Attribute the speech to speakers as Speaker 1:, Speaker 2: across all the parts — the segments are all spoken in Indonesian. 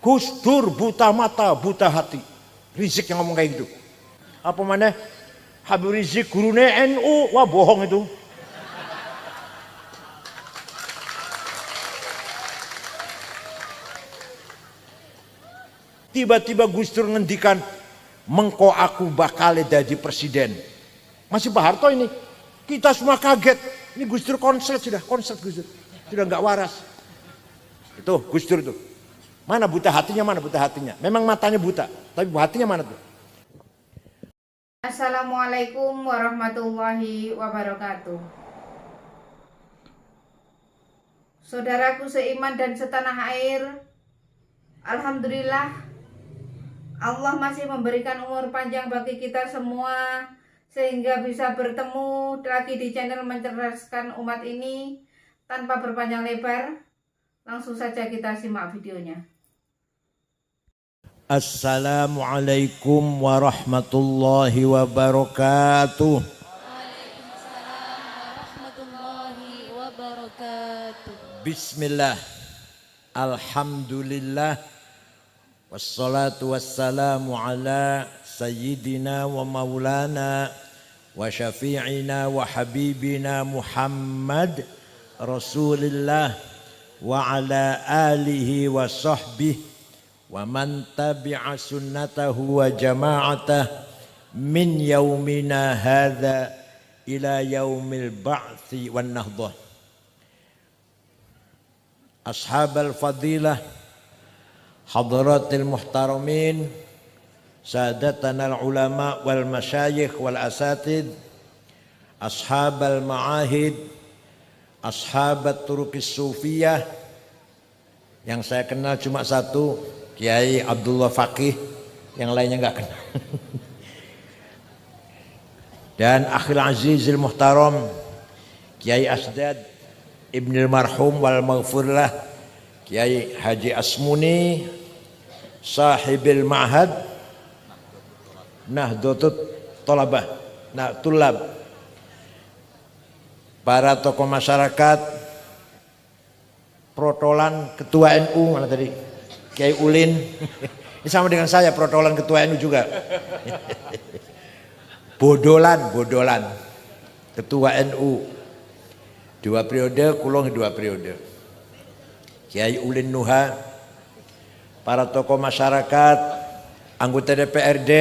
Speaker 1: Gus Dur buta mata, buta hati. Rizik yang ngomong kayak gitu. Apa mana? Habib Rizik gurune NU, wah bohong itu. Tiba-tiba Gus Dur ngendikan, mengko aku bakal jadi presiden. Masih Pak Harto ini. Kita semua kaget. Ini Gus Dur konslet sudah, konslet Gus Dur. Sudah nggak waras. Itu Gus Dur tuh. Mana buta hatinya, mana buta hatinya. Memang matanya buta, tapi hatinya mana tuh?
Speaker 2: Assalamualaikum warahmatullahi wabarakatuh. Saudaraku seiman dan setanah air, alhamdulillah Allah masih memberikan umur panjang bagi kita semua sehingga bisa bertemu lagi di channel mencerdaskan umat ini. Tanpa berpanjang lebar, langsung saja kita simak videonya.
Speaker 1: Assalamualaikum warahmatullahi wabarakatuh.
Speaker 3: Waalaikumsalam warahmatullahi wabarakatuh.
Speaker 1: Bismillah, alhamdulillah, wassalatu wassalamu ala sayyidina wa maulana wa syafi'ina wa habibina Muhammad Rasulillah wa ala alihi wa sahbihi wa man tabi'a sunnatahu wa jama'atah min yaumina hadha ila yaumil ba'thi wan nahdah. Ashabal fadilah, hadratil muhtaramin, sadatana al ulama wal masyayikh wal asatid, ashabal ma'ahid, ashabat turuqis sufiyah. Yang saya kenal cuma satu, Kiai Abdullah Faqih, yang lainnya enggak kenal. Dan akhil azizil muhtaram Kiai Asdad Ibnul Marhum wal Maghfurlah Kiai Haji Asmuni sahibil ma'had Nahdlatul Thalabah, Tulab, para tokoh masyarakat, protolan ketua NU, mana tadi Kiai Ulin. Ini sama dengan saya, protolan ketua NU juga. Bodolan ketua NU 2 periode, kulong 2 periode. Kiai Ulin Nuha, para tokoh masyarakat, anggota DPRD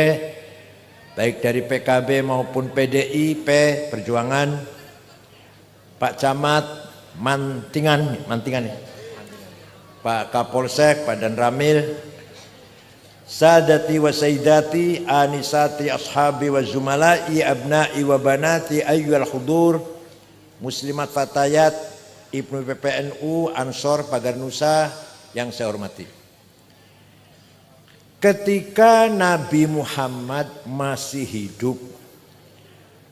Speaker 1: baik dari PKB maupun PDIP Perjuangan, Pak Camat Mantingan ya, Pak Kapolsek, Pak Dan Ramil, Sadati wa Sayyidati, Anisati ashabi wa zumalai, abna'i wa banati, ayyuhal hudur, muslimat fatayat, Ibnu PPNU, Ansor, Pagar Nusa yang saya hormati. Ketika Nabi Muhammad masih hidup,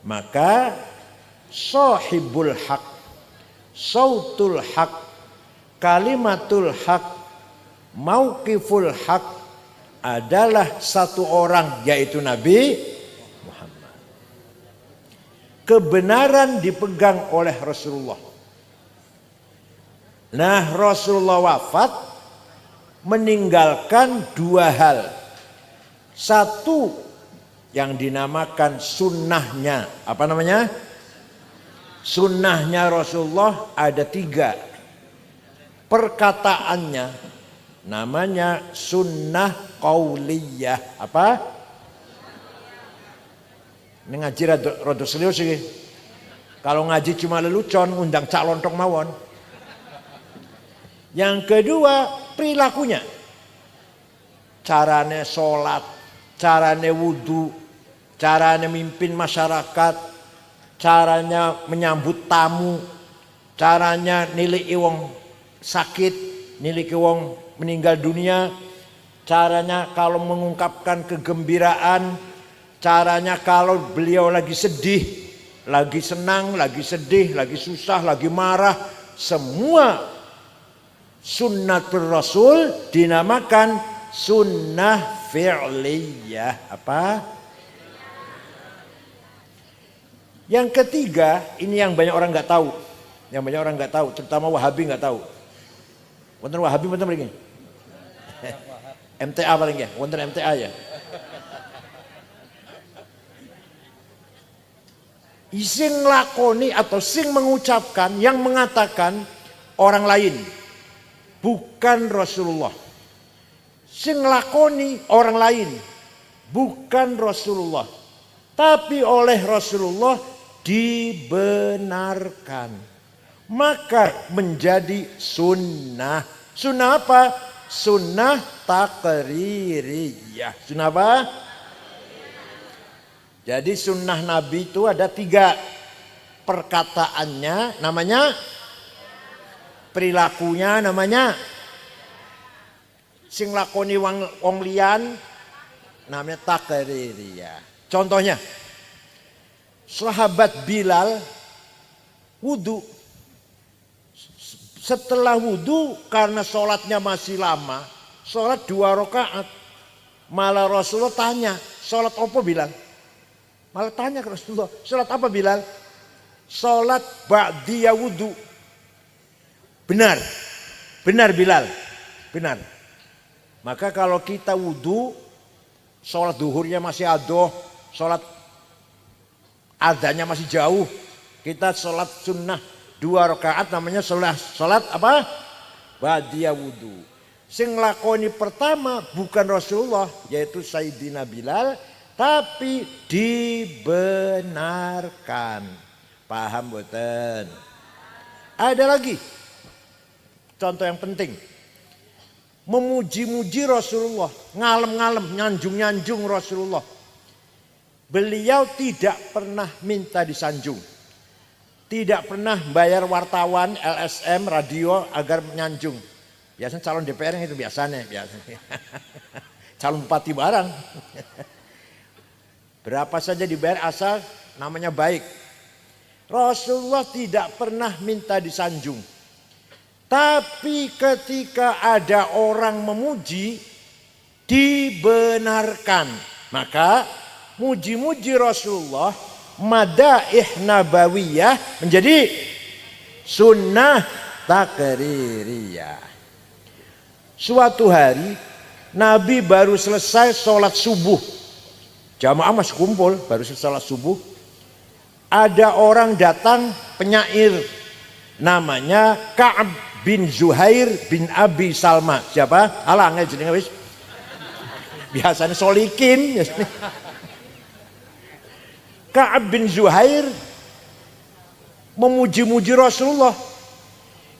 Speaker 1: maka sahibul haq, sautul haq, kalimatul haq, mauqiful haq adalah satu orang, yaitu Nabi Muhammad. Kebenaran dipegang oleh Rasulullah. Nah, Rasulullah wafat meninggalkan 2 hal. Satu yang dinamakan sunnahnya. Apa namanya? Sunnahnya Rasulullah ada 3. Perkataannya namanya sunnah qauliyah. Apa? Ini ngaji rada serius sih. Kalau ngaji cuma lelucon, undang cak lontong mawon. Yang kedua, perilakunya. Carane sholat, carane wudhu, carane mimpin masyarakat, caranya menyambut tamu, caranya nilai wong sakit, nilai wong meninggal dunia, caranya kalau mengungkapkan kegembiraan, caranya kalau beliau lagi sedih, lagi senang, lagi sedih, lagi susah, lagi marah, semua sunnatul Rasul dinamakan sunnah fi'liyah. Apa? Yang ketiga, ini yang banyak orang nggak tahu. Yang banyak orang nggak tahu, terutama Wahabi nggak tahu. Wonten Wahabi wonten mriki. MTA paling ya, wonten MTA ya. Sing lakoni atau sing mengucapkan, yang mengatakan orang lain, bukan Rasulullah. Sing lakoni orang lain, bukan Rasulullah. Tapi oleh Rasulullah dibenarkan. Maka menjadi sunnah. Sunnah apa? Sunnah taqririyah. Sunnah apa? Jadi sunnah Nabi itu ada 3. Perkataannya namanya, perilakunya namanya, sing lakoni wong liyan namanya taqririyah. Contohnya, sahabat Bilal wudu. Setelah wudu karena sholatnya masih lama, sholat 2 rakaat. Malah Rasulullah tanya, sholat apa Bilal? Malah tanya ke Rasulullah, sholat apa Bilal? Sholat ba'diyah wudu. Benar, benar Bilal, benar. Maka kalau kita wudu, sholat duhurnya masih adoh, sholat adanya masih jauh, kita sholat sunnah 2 rakaat namanya sholat apa? Ba'diyah wudu. Sing lakoni pertama bukan Rasulullah, yaitu Sayyidina Bilal, tapi dibenarkan. Paham boten? Ada lagi contoh yang penting. Memuji-muji Rasulullah, ngalem-ngalem, nyanjung-nyanjung Rasulullah. Beliau tidak pernah minta disanjung. Tidak pernah bayar wartawan, LSM, radio agar nyanjung. Biasanya calon DPR itu biasanya. Calon bupati barang. Berapa saja dibayar asal namanya baik. Rasulullah tidak pernah minta disanjung. Tapi ketika ada orang memuji, dibenarkan. Maka muji-muji Rasulullah, madaih nabawiyah menjadi sunnah taqririyah. Suatu hari Nabi baru selesai sholat subuh. Jamaah masih kumpul, baru sholat subuh. Ada orang datang penyair, namanya Ka'ab bin Zuhair bin Abi Salma. Siapa? Alang ya jenenge wis. Biasanya solikin. Ka'ab bin Zuhair memuji-muji Rasulullah.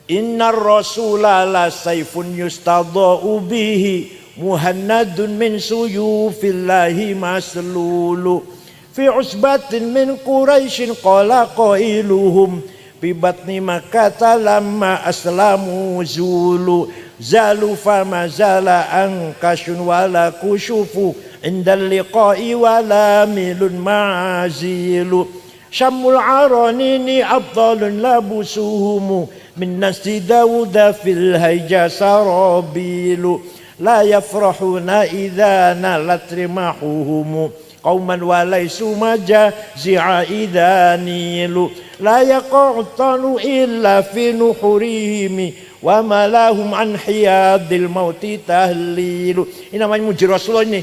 Speaker 1: Innar rasula la sayfun yustadha'u bihi, muhannadun min suyufillahi maslulu, fi usbatin min quraisyin qala qailuhum, fi batni makkah lamma aslamu zulu, zalu fama zala ankashun wala kushufu, indal liqa'i wala milun ma'azilu, syamul aranini abdalun labusuhumu, min nasti dawuda fil hayja sarabilu, la yafrahuna idha nalat rimahuhumu, qauman walaysu majazi'a idha nilu, la yaqa'tanu illa fi nuhurihimi, wa malahum an hiyadil mauti tahlilu. Ini namanya muji Rasulullah ini.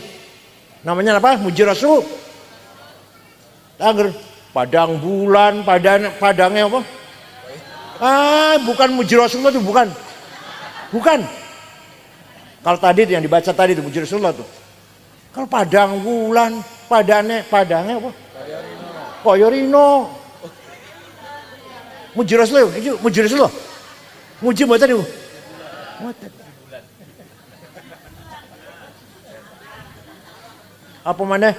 Speaker 1: Namanya apa? Muji Rasul. Agar padang bulan, padangnya apa? Bukan muji Rasulullah itu, bukan. Bukan. Kalau tadi yang dibaca tadi itu muji Rasulullah tuh. Kalau padang bulan, padangnya apa? Koyorino. Muji Rasulullah, muji Rasulullah. Muji mboten niku. Mboten. Apa mana?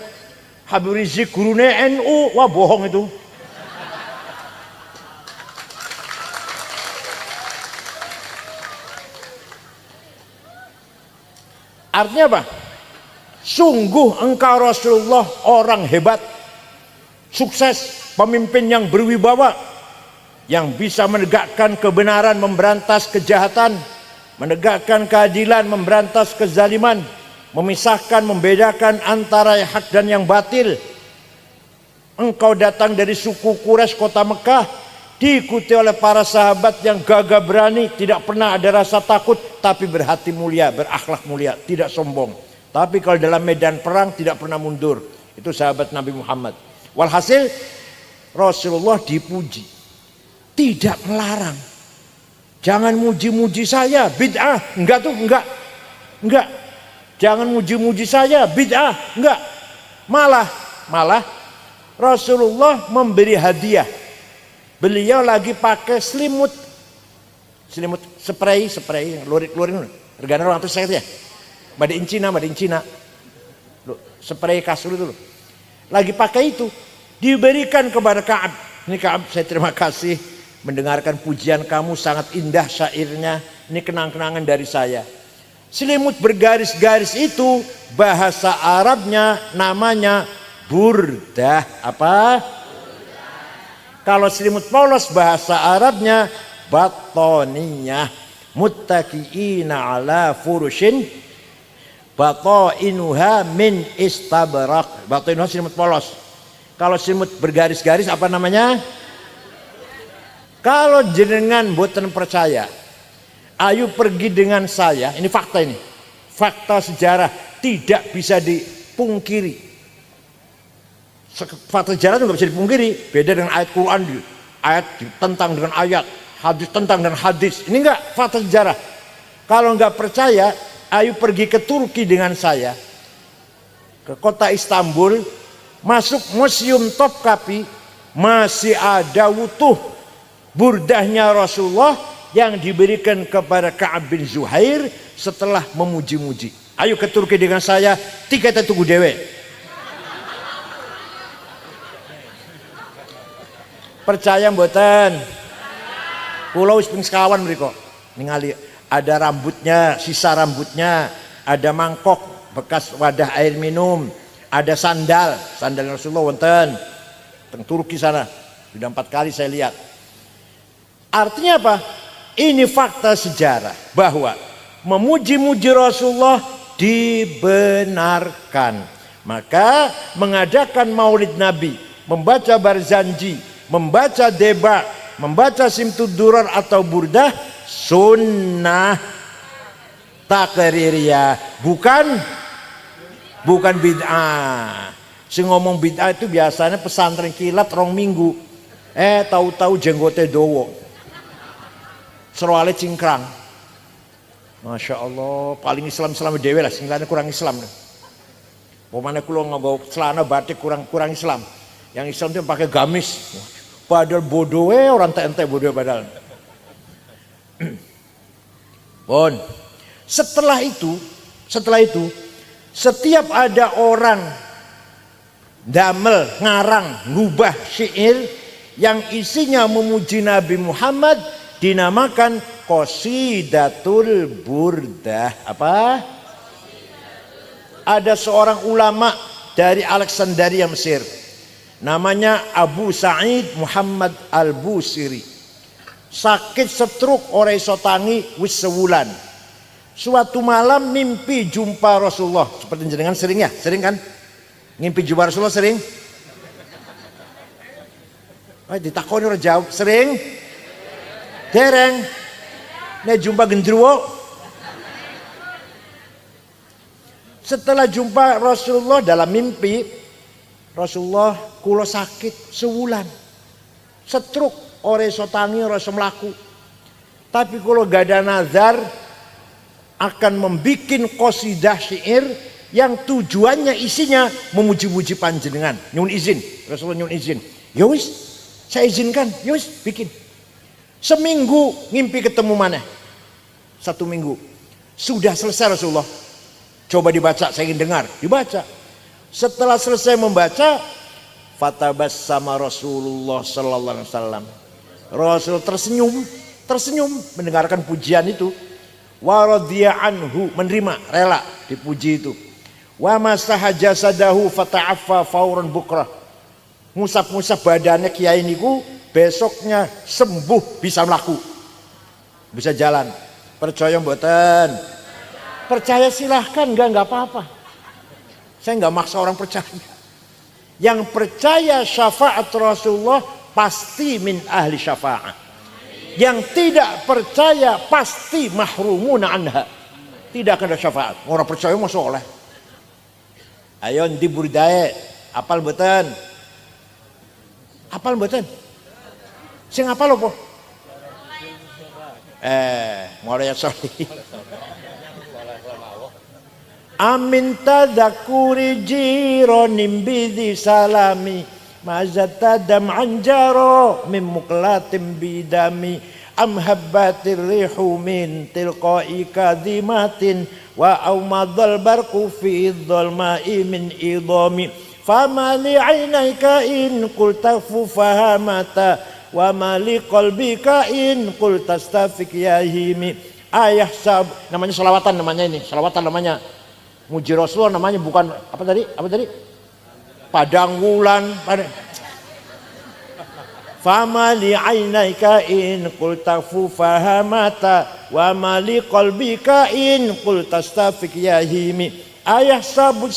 Speaker 1: Habib Rizik gurune NU, wah bohong itu. Artinya apa? Sungguh engkau Rasulullah orang hebat, sukses, pemimpin yang berwibawa, yang bisa menegakkan kebenaran, memberantas kejahatan, menegakkan keadilan, memberantas kezaliman, memisahkan, membedakan antara yang hak dan yang batil. Engkau datang dari suku Quraisy kota Mekah, diikuti oleh para sahabat yang gagah berani, tidak pernah ada rasa takut, tapi berhati mulia, berakhlak mulia, tidak sombong. Tapi kalau dalam medan perang tidak pernah mundur. Itu sahabat Nabi Muhammad. Walhasil Rasulullah dipuji, tidak melarang. Jangan muji-muji saya, bid'ah. Enggak tuh, enggak. Jangan muji-muji saya, bid'ah. Enggak. Malah Rasulullah memberi hadiah. Beliau lagi pakai selimut spray, lurik, regana orang terus saya ya. Made in Cina. Loh, spray kasur itu loh. Lagi pakai itu, diberikan kepada Ka'ab. Ini Ka'ab, saya terima kasih mendengarkan pujian kamu, sangat indah syairnya. Ini kenang-kenangan dari saya. Selimut bergaris-garis itu bahasa Arabnya namanya burdah. Apa? Kalau selimut polos bahasa Arabnya batoniyah. Muttaqiina ala furushin batainuha min istabrak. Batainuha selimut polos. Kalau selimut bergaris-garis apa namanya? Kalau jenengan boten percaya, ayo pergi dengan saya. Ini fakta ini. Fakta sejarah tidak bisa dipungkiri. Fakta sejarah itu nggak bisa dipungkiri. Beda dengan ayat Quran, ayat tentang dengan ayat, hadis tentang dengan hadis. Ini enggak fakta sejarah. Kalau nggak percaya, ayo pergi ke Turki dengan saya, ke kota Istanbul, masuk Museum Topkapi, masih ada utuh burdahnya Rasulullah yang diberikan kepada Ka'ab bin Zuhair setelah memuji-muji. Ayo ke Turki dengan saya, tiketnya tunggu dewe. Percaya mboten? Pulau wis ping sekawan mriko. Ningali ada rambutnya, sisa rambutnya, ada mangkok bekas wadah air minum, ada sandal Rasulullah wonten teng Turki sana. Sudah 4 kali saya lihat. Artinya apa? Ini fakta sejarah bahwa memuji-muji Rasulullah dibenarkan. Maka mengadakan Maulid Nabi, membaca Barzanji, membaca Deba, membaca Simtud-Durar atau Burdah sunnah takririyah, bukan bid'ah. Si ngomong bid'ah itu biasanya pesantren kilat 2 minggu. Tahu-tahu jenggote dowo. Serwale cingkrang. Masya Allah, paling Islam dewe lah, singgalnya kurang Islam. Pemana kulo nggawa celana batik kurang Islam. Yang Islam itu pakai gamis. Padahal bodoh orang ente bodoh padahal. Bon. Setelah itu setiap ada orang damel, ngarang, ngubah syair yang isinya memuji Nabi Muhammad dinamakan Qasidatul Burdah. Apa? Ada seorang ulama dari Alexandria Mesir, namanya Abu Sa'id Muhammad Al-Busiri. Sakit stroke ora iso tangi wis sewulan. Suatu malam mimpi jumpa Rasulullah. Seperti jenengan sering kan? Ngimpi jumpa Rasulullah sering? Ditakoni ora jawab, sering? Dereng, nek jumpa gendruwo. Setelah jumpa Rasulullah dalam mimpi, Rasulullah kulo sakit sewulan, stroke, ora iso tangi, ora iso mlaku. Tapi kulo gak ada nazar akan membikin qasidah syair yang tujuannya isinya memuji-muji panjenengan. Nyun izin, Rasulullah nyun izin. Ya wis, saya izinkan, ya wis bikin. Seminggu ngimpi ketemu mana? 1 minggu. Sudah selesai Rasulullah. Coba dibaca, saya ingin dengar. Dibaca. Setelah selesai membaca, fatabassama Rasulullah sallallahu alaihi wasallam. Rasul tersenyum mendengarkan pujian itu. Wa radhiya anhu, menerima, rela dipuji itu. Wa masaha jasadahu fata'affa fauran bukrah. Ngusap-ngusap badannya kiai niku, besoknya sembuh, bisa melaku, bisa jalan. Percaya mboten? Percaya silahkan, enggak apa-apa. Saya enggak maksa orang percaya. Yang percaya syafaat Rasulullah pasti min ahli syafa'ah. Yang tidak percaya pasti mahrumuna anha. Tidak akan ada syafaat. Orang percaya mah soleh. Ayo di burdae, apal mboten? Apal mboten? Sing apal apa? Mulai soleh. Amin tadakuri jironim bidi salami mazatadam anjaro min muklatim bidami am habbatir rihu min tilqai kadimatin wa aumadhal barku fi dhalma'i min idami fama li'ainaika in qulta fahamata wa ma liqalbika in qulta stafik yahimi ayah sab. Namanya selawatan, namanya ini selawatan, namanya muji Rasulullah, namanya bukan apa tadi padang wulan pada fama li ainaika in qulta fahamata wa ma li qalbika in qulta stafik yahimi ayah sabbu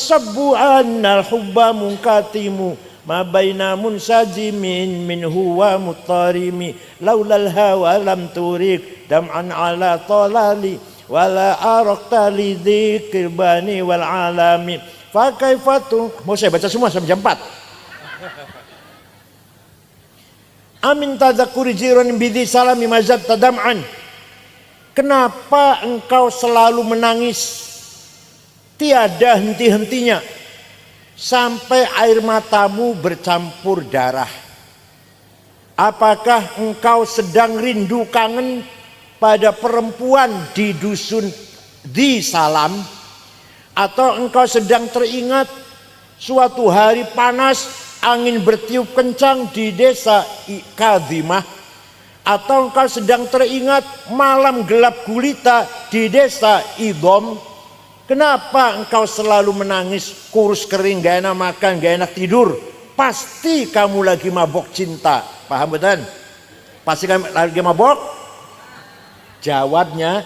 Speaker 1: annal hubba munkatimu ma baina munsajimin min huwa mutarimi laulal hawa lam turik dam'an ala talali wala arakta li dzikir bani wal alami fa kaifatu. Mau saya baca semua sampai jam 4. Amin tadzakuri jiran bidhi salami mazab tadam'an. Kenapa engkau selalu menangis tiada henti-hentinya sampai air matamu bercampur darah? Apakah engkau sedang rindu kangen pada perempuan di dusun di Salam, atau engkau sedang teringat suatu hari panas angin bertiup kencang di desa Kadimah, atau engkau sedang teringat malam gelap gulita di desa Idom? Kenapa engkau selalu menangis, kurus kering, gak enak makan, gak enak tidur? Pasti kamu lagi mabok cinta. Paham betul? Pasti kamu lagi mabok. Jawabnya,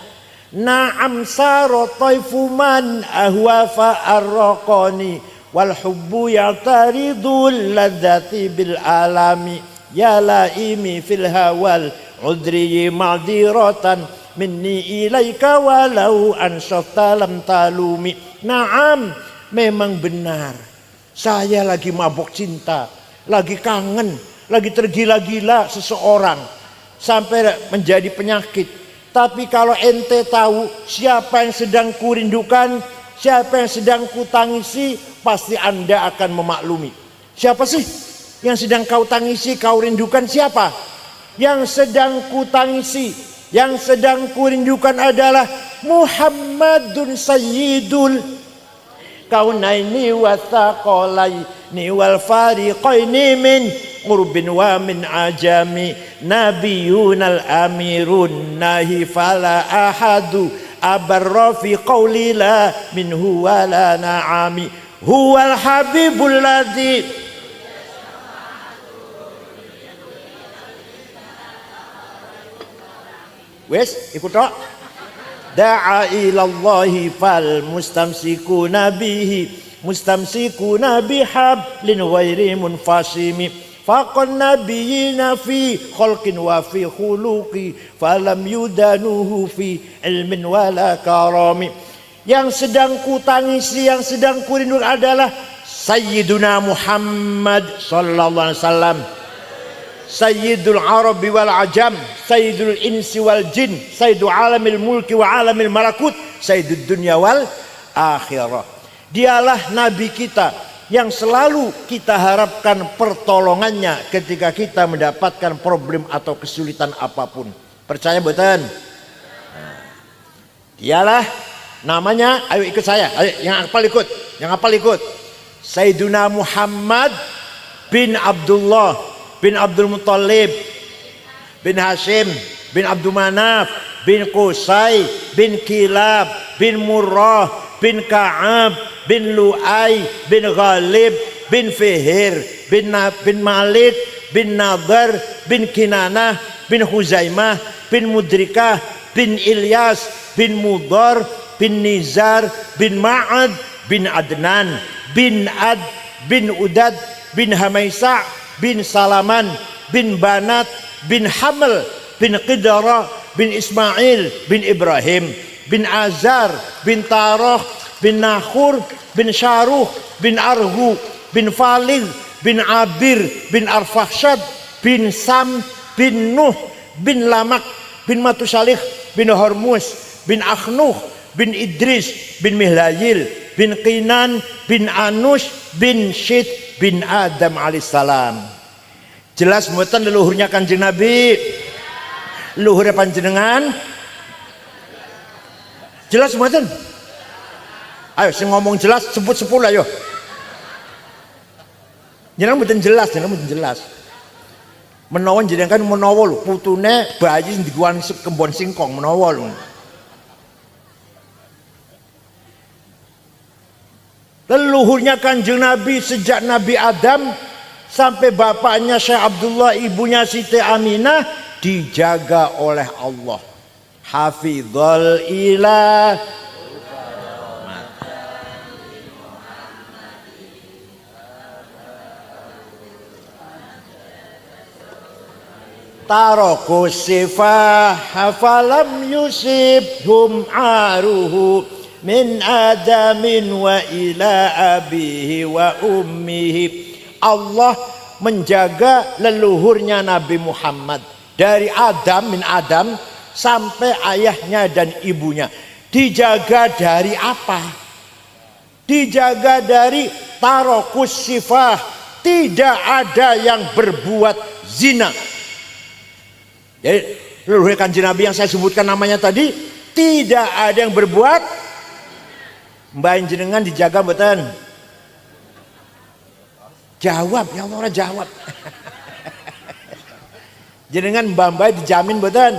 Speaker 1: na'am saro taifu man ahwa fa'arraqani wal hubbu ya'taridul ladzati bil alami ya laimi fil hawal udri ma'diratan minni ilaika walau ansafta lam talumi. Na'am, memang benar, saya lagi mabok cinta, lagi kangen, lagi tergila-gila seseorang sampai menjadi penyakit. Tapi kalau ente tahu siapa yang sedang kurindukan, siapa yang sedang kutangisi, pasti anda akan memaklumi. Siapa sih yang sedang kau tangisi, kau rindukan siapa? Yang sedang kutangisi, yang sedang kurindukan adalah Muhammadun Sayyidul Kaunaini wa Thaqalaini wal Fariqaini min Qurbin wa min ajami nabiyunal amirun nahi fala ahadu abarra fi qawli la minhu wa la na'ami huwal habibul ladzi. Wes ikut tok. Da'a ilallahi fal mustamsikuna bihi mustamsikuna bihablin ghairi munfasimi faqan nabiyina fi khalqin wa fi khuluqi falam yudanuhu fi ilmin wala karami. Yang sedang kutangisi, yang sedang kurindu adalah Sayyiduna Muhammad sallallahu alaihi wasallam, Sayyidul Arabi wal Ajam, Sayyidul Insi wal Jin, Sayyidul Alamil Mulki wa Alamil Malakut, Sayyidul Dunya wal Akhirah. Dialah Nabi kita yang selalu kita harapkan pertolongannya ketika kita mendapatkan problem atau kesulitan apapun. Percaya betul? Dialah namanya, ayo ikut saya, ayo yang hafal ikut, yang hafal ikut. Sayyiduna Muhammad bin Abdullah bin Abdul Muttalib bin Hashim bin Abdul Manaf bin Qusay bin Kilab bin Murrah bin Ka'ab bin Lu'ay bin Ghalib bin Fihir bin Malik bin Nadar bin Kinanah bin Huzaimah bin Mudrikah bin Ilyas bin Mudar bin Nizar bin Ma'ad bin Adnan bin Ad bin Udad bin Hamaisa bin Salaman bin Banat bin Hamel bin Qidara bin Ismail bin Ibrahim bin Azar bin Tarah bin Nahur bin Syaruh bin Arhu bin Falid bin Abir bin Arfakhshad bin Sam bin Nuh bin Lamak bin Matusalih bin Hormuz bin Akhnuh bin Idris bin Mihlayil bin Qinan bin Anush bin Syed bin Adam alaihissalam. Jelas mboten leluhurnya Kanjeng Nabi? Leluhurnya panjenengan? Jelas mboten? Ayo sing ngomong jelas sebut 10 ayo. Jenengan mboten jelas, jenengan mboten jelas. Menawa jenengan kan menawa lho putune bayi sing diguan kembon singkong menawa lho. Leluhurnya Kanjeng Nabi sejak Nabi Adam sampai bapaknya Syekh Abdullah, ibunya Siti Aminah dijaga oleh Allah. Hafizul ilah Taraku sifah hafalam yusibhum aruhu min adamin wa ila abihi wa ummihi. Allah menjaga leluhurnya Nabi Muhammad dari Adam min Adam sampai ayahnya dan ibunya. Dijaga dari apa? Dijaga dari tarakus sifah, tidak ada yang berbuat zina. Jadi leluhur Kanjeng Nabi yang saya sebutkan namanya tadi tidak ada yang berbuat. Mbak jenengan dijaga mboten? Jawab ya Allah, jawab. Jenengan mbak dijamin mboten?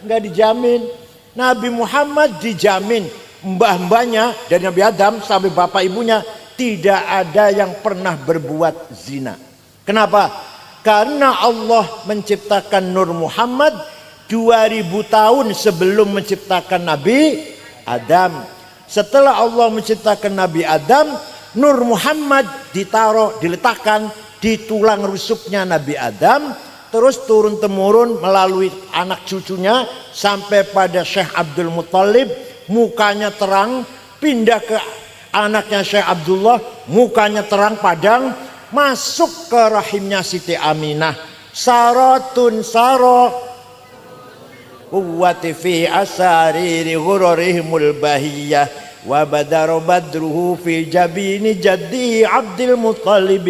Speaker 1: Enggak dijamin. Nabi Muhammad dijamin, mbah-mbahnya dari Nabi Adam sampai bapak ibunya tidak ada yang pernah berbuat zina. Kenapa? Karena Allah menciptakan Nur Muhammad 2000 tahun sebelum menciptakan Nabi Adam. Setelah Allah menciptakan Nabi Adam, Nur Muhammad diletakkan di tulang rusuknya Nabi Adam, terus turun temurun melalui anak cucunya sampai pada Syekh Abdul Muttalib, mukanya terang, pindah ke anaknya Syekh Abdullah, mukanya terang padang, masuk ke rahimnya Siti Aminah. Saratun saro quwwati fi asariri ghururihimul bahiyah wa badara badruhu fi jabini jaddi Abdul Muttalib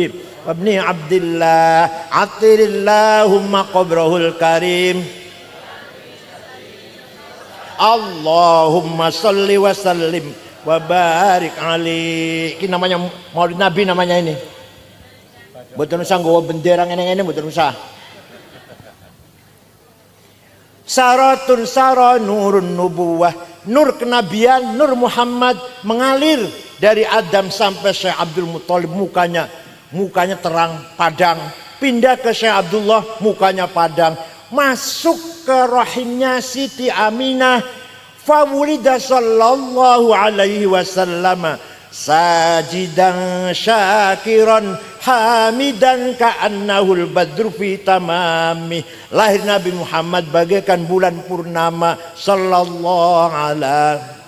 Speaker 1: wabni Abdillah atirillahumma qabrahul karim. Allahumma salli wa sallim wa barik alaihi. Ini namanya Maulid Nabi namanya ini. Mboten usah nggawa bendera ngene-ngene, mboten usah. Saratun sara nurun nubuwah, nur kenabian, nur Muhammad mengalir dari Adam sampai Syekh Abdul Muttalib, mukanya terang padang, pindah ke Syekh Abdullah, mukanya padang, masuk ke rahimnya Siti Aminah. Fawulida sallallahu alaihi wasallam sajidan syakiran hamidan ka'annahul badru fi tamami. Lahir Nabi Muhammad bagaikan bulan purnama sallallahu alaihi.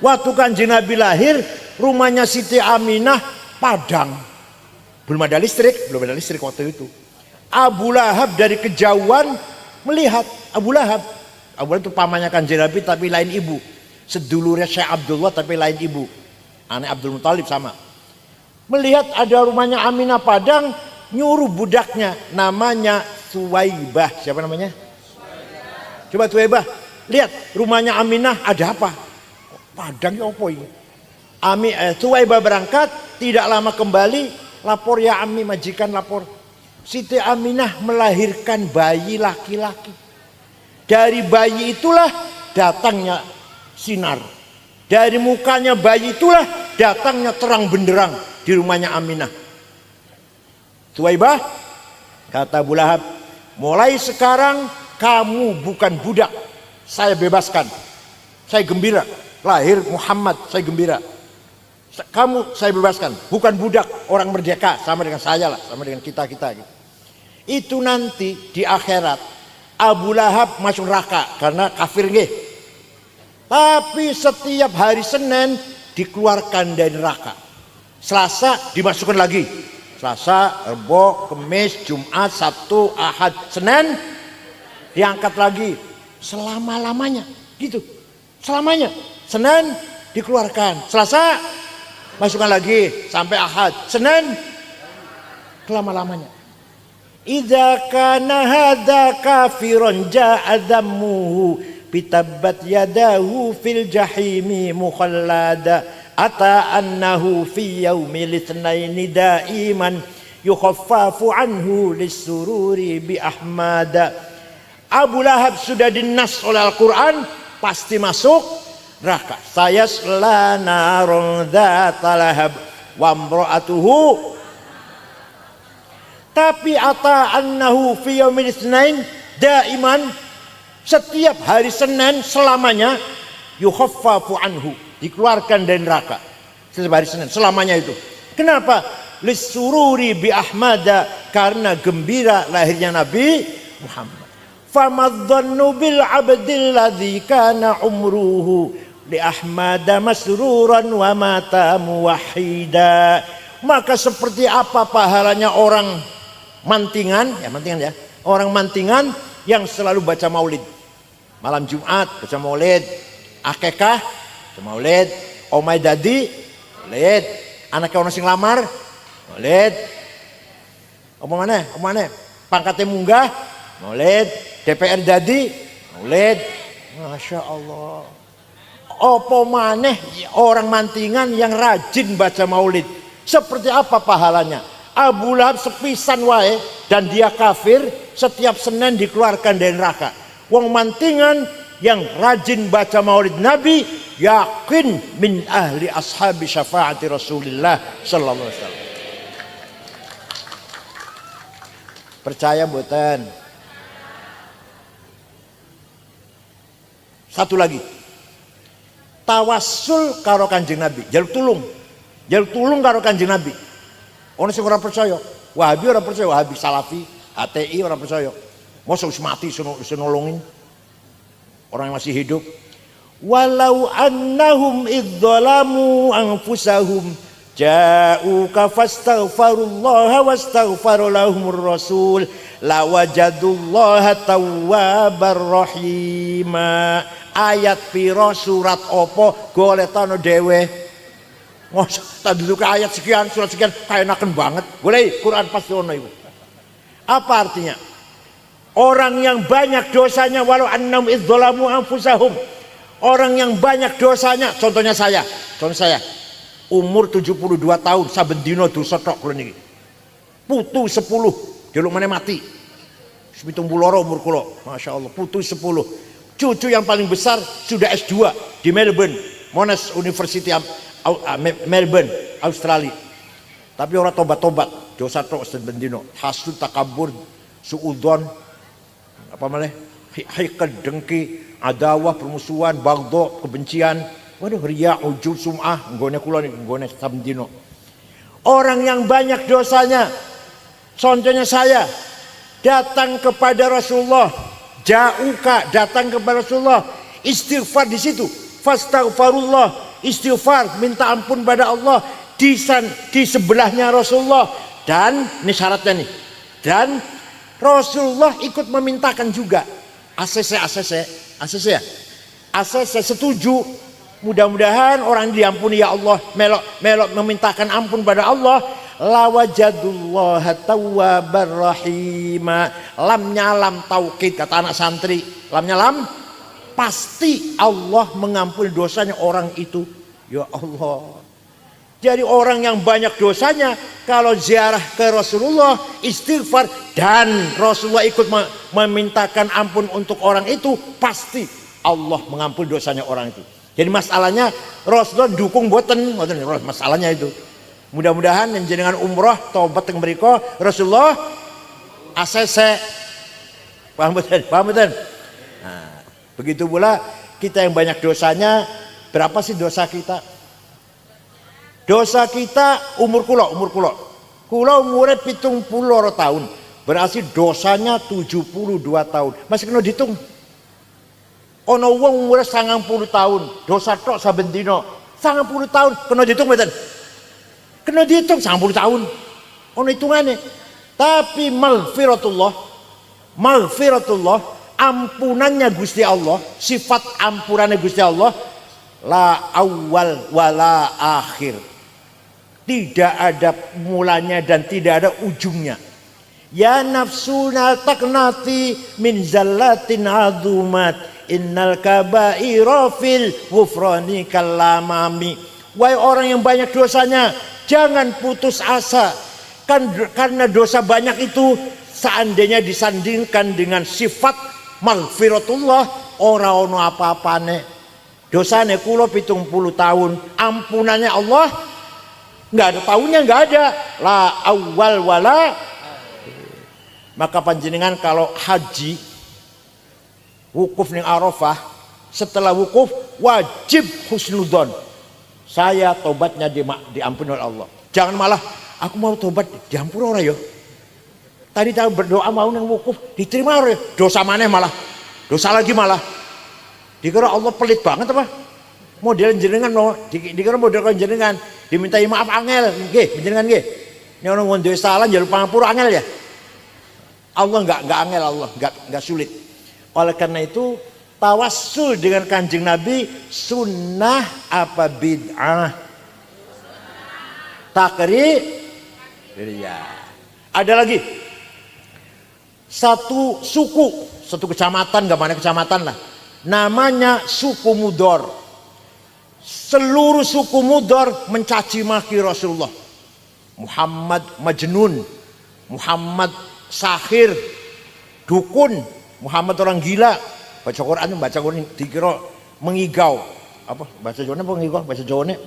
Speaker 1: Waktu Kanjeng Nabi lahir, rumahnya Siti Aminah padang. Belum ada listrik waktu itu. Abu Lahab dari kejauhan melihat Abu Lahab itu pamannya Kanjeng Nabi tapi lain ibu. Sedulurnya Syekh Abdullah tapi lain ibu. Anak Abdul Muttalib sama. Melihat ada rumahnya Aminah padang, nyuruh budaknya namanya Suwaibah. Siapa namanya? Coba Suwaibah, lihat rumahnya Aminah ada apa? Padang ya apa ini? Suwaibah berangkat, tidak lama kembali, lapor ya Ami, majikan lapor. Siti Aminah melahirkan bayi laki-laki. Dari bayi itulah datangnya sinar. Dari mukanya bayi itulah datangnya terang benderang di rumahnya Aminah. Suwaibah, kata Abu Lahab, mulai sekarang kamu bukan budak, saya bebaskan. saya gembira. Lahir Muhammad, saya gembira. Kamu saya bebaskan, bukan budak, orang merdeka, sama dengan saya lah, sama dengan kita gitu. Itu nanti di akhirat Abu Lahab masuk neraka karena kafir nggih. Tapi setiap hari Senin dikeluarkan dari neraka. Selasa dimasukkan lagi. Selasa, Rebo, Kamis, Jumat, Sabtu, Ahad, Senin diangkat lagi selama-lamanya gitu. Selamanya. Senin dikeluarkan. Selasa masukkan lagi sampai Ahad. Senin selama-lamanya. Idza kana hadza kafiran ja'a dhammuhu bitabbat yadahu fil jahimi mukhallada. Ata annahu fi yaumil itsnaini daiman yukhaffafu anhu lisururi bi ahmada. Abu Lahab sudah dinas oleh Al-Quran pasti masuk neraka. Sayasla narun dzata lahab wa imra'atuhu. Tapi ata annahu fi yaumil itsnain daiman, setiap hari Senin selamanya yukhaffafu anhu, dikeluarkan dari neraka. Setiap hari Senin selamanya itu. Kenapa? Lisururi bi ahmada, karena gembira lahirnya Nabi Muhammad. Famadzannu bil abdil ladzi kana umruhu li ahmada masruran wa mata muwahhida. Maka seperti apa pahalanya orang mantingan ya, orang mantingan yang selalu baca maulid. Malam Jumat baca maulid, akekah baca maulid, omai dadi maulid, anaknya orang sing lamar maulid, apa mana pangkatnya munggah maulid, DPR jadi maulid. Masya Allah. Apa maneh orang mantingan yang rajin baca maulid, seperti apa pahalanya? Abu Lahab sepisan wae dan dia kafir, setiap Senin dikeluarkan dari neraka. Wong mantingan yang rajin baca maulid Nabi yakin min ahli ashabi syafaati Rasulillah sallallahu alaihi wasallam. Percaya mboten? Satu lagi, tawassul karo Kanjeng Nabi, jaluk tulung karo Kanjeng Nabi. Ono sing ora percaya, Wahabi ora percaya, Wahabi Salafi, HTI ora percaya. Mosok wis mati iso nolongin orang yang masih hidup. Walau annahum idzalamu anfusahum ja'uka fastaghfirullaha wastaghfara lahumur rasul lawajadullaha tawwabar rahima. Ayat piro surat opo goletano dhewe. Ngos tadi ke ayat sekian surat sekian kaenaken banget. Boleh Quran pasti ono iku. Apa artinya? Orang yang banyak dosanya walau annahum idzalamu anfusahum. Orang yang banyak dosanya, contohnya saya. Umur 72 tahun, saben dina dosa tok kula niki. Putu 10, delok meneh mati. 72 umur kula. Masyaallah, putu 10. Cucu yang paling besar sudah S2 di Melbourne, Monash University Melbourne, Australia. Tapi orang tobat-tobat, dosa tok saben dina. Hasud, takabur, suudzon, apa malah hikad, dengki, adawah, permusuhan, bagdo, kebencian. Waduh, riya, ujub, sum'ah, nggone kula niki, nggone saben dina. Orang yang banyak dosanya, contohnya saya, datang kepada Rasulullah, ja'uka, datang kepada Rasulullah, istighfar di situ, fastaghfirullah, istighfar, minta ampun pada Allah di sebelahnya Rasulullah. Dan ini syaratnya nih, dan Rasulullah ikut memintakan juga. ACC setuju. Mudah-mudahan orang diampuni ya Allah, melok memintakan ampun pada Allah. Lawajadullaha tawwabar rahima. Lamnya lam taukid, kata anak santri. Lamnya lam, pasti Allah mengampuni dosanya orang itu. Ya Allah. Jadi orang yang banyak dosanya, kalau ziarah ke Rasulullah, istighfar, dan Rasulullah ikut memintakan ampun untuk orang itu, pasti Allah mengampuni dosanya orang itu. Jadi masalahnya Rasulullah dukung boten, masalahnya itu. Mudah-mudahan yang jenengan umroh tobat yang beriko Rasulullah ACC. Paham betul? Nah, begitu pula kita yang banyak dosanya, berapa sih dosa kita? Dosa kita umur kula. Kula umurnya 70 tahun. Berarti dosanya 72 tahun. Masih kena dihitung. Ono wong umurnya 90 tahun, dosa tok saben dina. 90 tahun kena dihitung mboten? Kena dihitung 90 tahun. Ono hitungane. Tapi maghfiratullah, ampunannya Gusti Allah, sifat ampunannya Gusti Allah, la awal wala akhir. Tidak ada mulanya dan tidak ada ujungnya. Ya nafsuna taknati min zallatin azumat, innal kabaira fil ghufrani kalamami. Wahai orang yang banyak dosanya, jangan putus asa. Karena dosa banyak itu seandainya disandingkan dengan sifat maghfiratullah, ora ono apa-apane. Dosane kula 70 tahun, ampunannya Allah nggak ada tahunnya, nggak ada. La awal wala. Maka panjenengan kalau haji wukuf ning Arafah, setelah wukuf wajib husnudzon. Saya tobatnya diampuni oleh Allah. Jangan malah aku mau tobat diampuni orang ya. Tadi tahu berdoa mau nang wukuf diterima orang ya. Dosa maneh malah. Dosa lagi malah. Dikira Allah pelit banget apa? Model jenengan no, dikira model jenengan dimintai maaf angel, nggih, jenengan nggih. Nek ono ngono salah njaluk pangapura angel ya. Allah enggak angel, Allah enggak sulit. Oleh karena itu tawassul dengan Kanjeng Nabi sunnah apa bid'ah? Takrir. Ya. Ada lagi satu suku, satu kecamatan, enggak mana kecamatan lah. Namanya suku Mudor. Seluruh suku Mudor mencaci maki Rasulullah. Muhammad Majnun, Muhammad sahir, dukun, Muhammad orang gila. Baca Quran dikira mengigau. Apa bahasa Jawanya apa mengigau? Bahasa Jawanya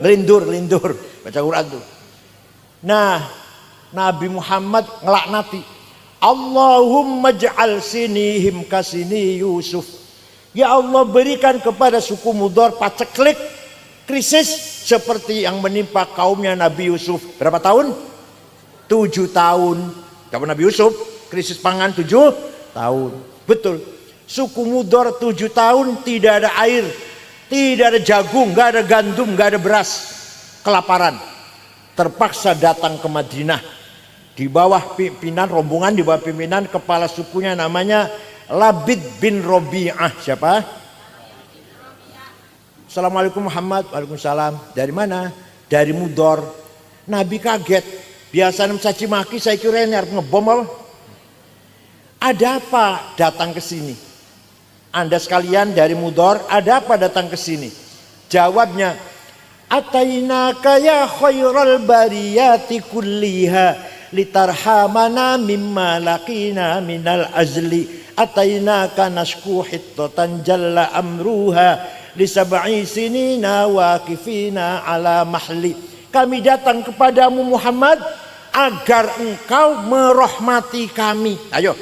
Speaker 1: lindur baca Quran tuh. Nah, Nabi Muhammad ngelaknati, Allahumma ja'al sinihim kasini Yusuf. Ya Allah, berikan kepada suku Mudor paceklik, krisis seperti yang menimpa kaumnya Nabi Yusuf. Berapa tahun? 7 tahun. Kapan Nabi Yusuf krisis pangan 7 tahun. Betul. Suku Mudor 7 tahun tidak ada air, tidak ada jagung, nggak ada gandum, nggak ada beras, kelaparan. Terpaksa datang ke Madinah di bawah pimpinan rombongan, di bawah pimpinan kepala sukunya namanya Labid bin Robi'ah. Siapa? Assalamualaikum Muhammad. Waalaikumsalam. Dari mana? Dari Mudor. Nabi kaget. Biasanya mencaci maki, saya kira ini ngebom apa? Ada apa datang ke sini? Anda sekalian dari Mudor, ada apa datang ke sini? Jawabnya, Atainaka ya khairal bariyati kulliha litarhamana mimma laqina minal azli. Atainaka nashku hittatan jalla amruha li sab'i sinina waqifina ala mahli. Kami datang kepadamu Muhammad agar engkau merahmati kami. Ayo,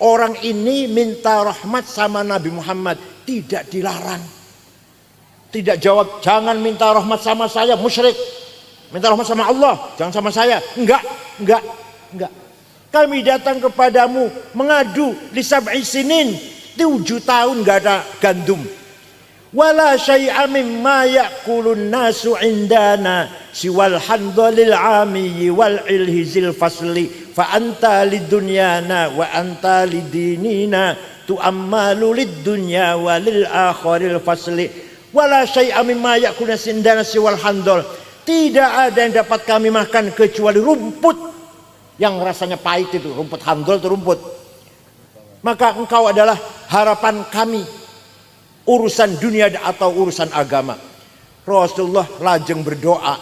Speaker 1: orang ini minta rahmat sama Nabi Muhammad, tidak dilarang. Tidak jawab, jangan minta rahmat sama saya, musyrik. Minta rahmat sama Allah, jangan sama saya. Enggak. Kami datang kepadamu mengadu li sab'i sinin, 7 tahun enggak ada gandum. Wala syai'a mimma ya'kulun nasu indana siwal handalil amiyyi wal ilhizil fasli fa anta lidunyana wa anta lidinina tu'ammalu lidunya walil akhiril fasli. Wala syai'a mimma ya'kulun nasu indana siwal handal. Tidak ada yang dapat kami makan kecuali rumput yang rasanya pahit itu, rumput handal itu rumput. Maka engkau adalah harapan kami, urusan dunia atau urusan agama. Rasulullah lajeng berdoa,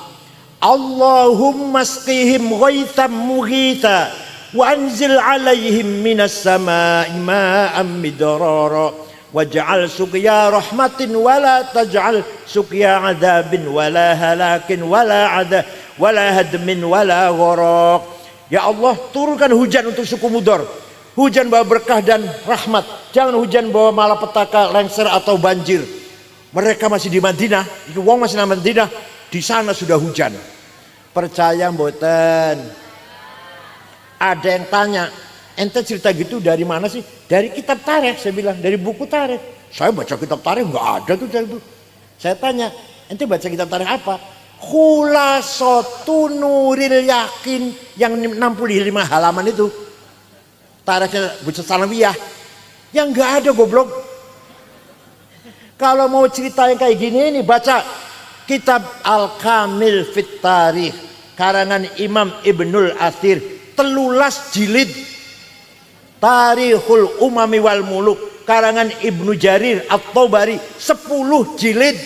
Speaker 1: Allahumma asqihim ghaitham mughitha wa anzil alaihim minas sama'i ma'am midrara waj'al suqya rahmatin wala taj'al suqya adabin wala halakin wala hadmin wala gharaq. Ya Allah, turunkan hujan untuk suku Mudor. Hujan bawa berkah dan rahmat. Jangan hujan bawa malapetaka, lengser atau banjir. Mereka masih di Madinah, iki wong masih di Madinah, di sana sudah hujan. Percaya mboten? Ada yang tanya, ente cerita gitu dari mana sih? Dari kitab tarikh, saya bilang, dari buku tarikh. Saya baca kitab tarikh nggak ada tuh dari buku. Saya tanya, ente baca kitab tarikh apa? Khulasatu Nuril Yakin yang 65 halaman itu. Tarikhnya Bucet Sanawiyah. Yang nggak ada goblok. Kalau mau cerita yang kayak gini ini baca kitab Al-Kamil Fit Tarikh karangan Imam Ibnul Athir 13 jilid. Tarikhul Umami wal Muluk karangan Ibnu Jarir At-Tabari 10 jilid.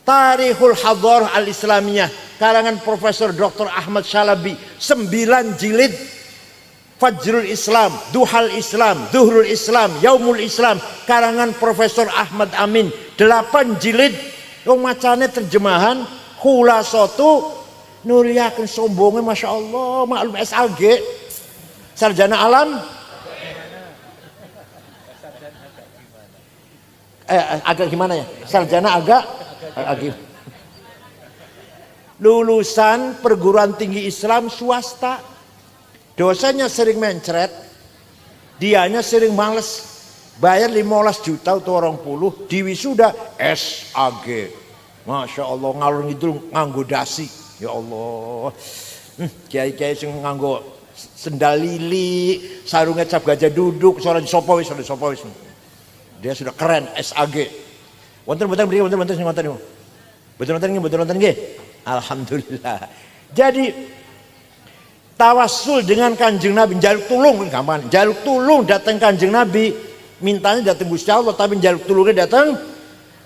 Speaker 1: Tarikhul Hadarah Al-Islamiyah karangan Profesor Dr. Ahmad Syalabi 9 jilid. Fajrul Islam, Duhal Islam, Duhrul Islam, Yaumul Islam karangan Profesor Ahmad Amin 8 jilid. Yang macane terjemahan Khulasatu Nuril Yakin. Sombongnya Masya Allah, maklum SAG sarjana alam agak gimana ya, sarjana agak lulusan perguruan tinggi Islam swasta. Dosennya sering mencret, dianya sering males, bayar 15 juta atau 20, di wisuda SAG. Masya Allah, ngalur ngidul nganggo dasi. Ya Allah, kiai-kiai sing nganggo sendal lili, sarungnya cap gajah duduk, suara sopowis. Dia sudah keren, SAG. Wonten nggih. Alhamdulillah. Jadi tawassul dengan Kanjeng Nabi, jaluk tulung gampang. Jaluk tulung datang Kanjeng Nabi, mintanya datang Gusti Allah, tapi jaluk tulungnya datang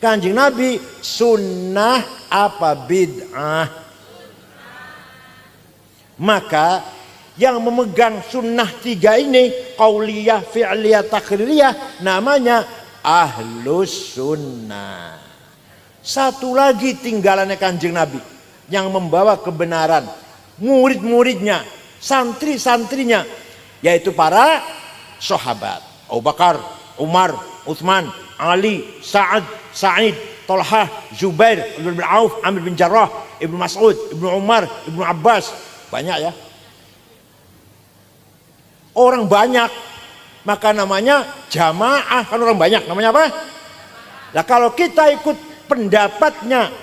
Speaker 1: Kanjeng Nabi. Sunnah apa bid'ah? Maka yang memegang sunnah 3 ini, qauliyah, fi'liyah, takririyah, namanya ahlus sunnah. Satu lagi tinggalannya Kanjeng Nabi yang membawa kebenaran, murid-muridnya, santri-santrinya, yaitu para sahabat Abu Bakar, Umar, Utsman, Ali, Sa'ad, Sa'id, Talhah, Zubair, Abdul bin Auf, Amir bin Jarrah, Ibnu Mas'ud, Ibnu Umar, Ibnu Abbas. Banyak ya, orang banyak, maka namanya jamaah. Kan orang banyak namanya apa? Nah kalau kita ikut pendapatnya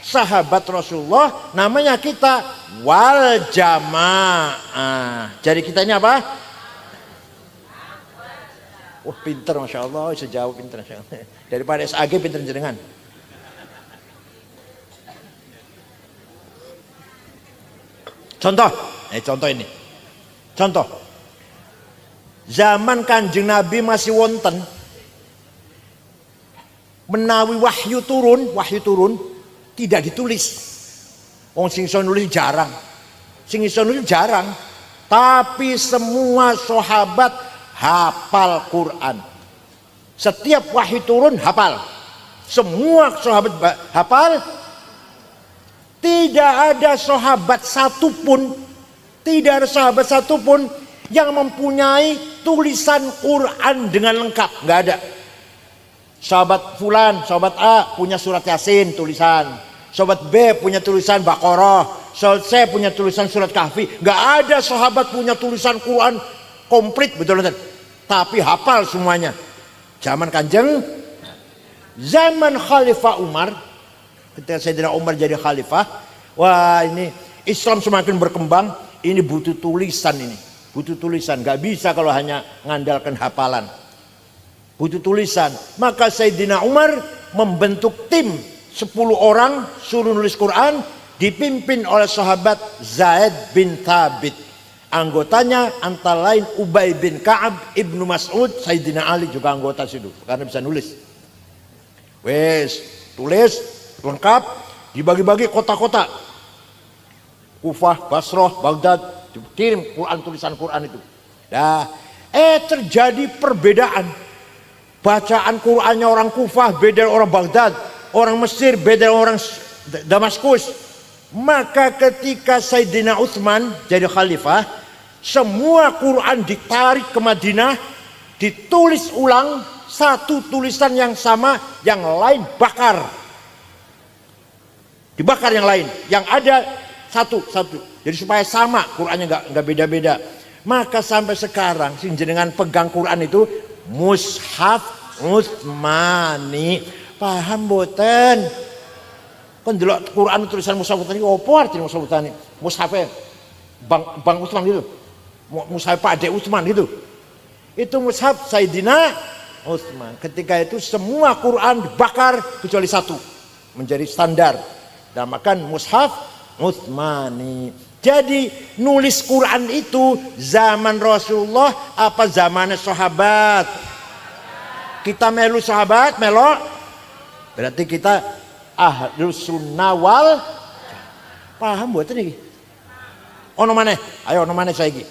Speaker 1: sahabat Rasulullah, namanya kita wal jamaah. Jadi kita ini apa? Wah pinter Masya Allah, bisa jawab pinter Masya Allah. Daripada SAG pinter jenengan. Contoh ini. Contoh. Zaman Kanjeng Nabi masih wonten, menawi wahyu turun tidak ditulis. Wong sing iso nulis jarang. Tapi semua sahabat hafal Quran. Setiap wahyu turun hafal. Semua sahabat hafal. Tidak ada sahabat satupun yang mempunyai tulisan Quran dengan lengkap. Nggak ada. Sahabat fulan, sahabat A punya surat Yasin tulisan. Sahabat B punya tulisan Baqarah. Sahabat C punya tulisan surat Kahfi. Nggak ada sahabat punya tulisan Quran komplit, betul-betul. Tapi hafal semuanya. Zaman Kanjeng, zaman Khalifah Umar, ketika Sayyidina Umar jadi khalifah, wah ini Islam semakin berkembang, ini butuh tulisan ini. Butuh tulisan, gak bisa kalau hanya ngandalkan hafalan. Butuh tulisan. Maka Sayyidina Umar membentuk tim 10 orang suruh nulis Quran, dipimpin oleh sahabat Zaid bin Thabit. Anggotanya antara lain Ubay bin Ka'ab, Ibnu Mas'ud, Sayyidina Ali juga anggota situ karena bisa nulis. Wes, tulis lengkap, dibagi-bagi kota-kota. Kufah, Basrah, Baghdad, dikirim tulisan Quran itu. Nah, terjadi perbedaan. Bacaan Qurannya orang Kufah beda orang Baghdad, orang Mesir beda orang Damaskus. Maka ketika Sayyidina Utsman jadi khalifah, semua Quran ditarik ke Madinah, ditulis ulang, satu tulisan yang sama, yang lain bakar. Dibakar yang lain, yang ada satu. Jadi supaya sama, Qurannya nggak beda-beda. Maka sampai sekarang sing jenengan pegang Quran itu mushaf Utsmani. Paham boten? Kan delok Quran tulisan mushaf Utsmani opo artine mushaf Utsmani? Mushafe Bang Utsman gitu. Mushaf Pak Ade Utsman gitu. Itu mushaf Sayyidina Utsman. Ketika itu semua Quran dibakar kecuali satu menjadi standar. Namakan mushaf Utsmani. Jadi nulis Quran itu zaman Rasulullah apa zamannya sahabat? Kita melu sahabat, melok. Berarti kita ahlus sunnah wal. Paham buat ini? Ono maneh? Ayo ono maneh saiki.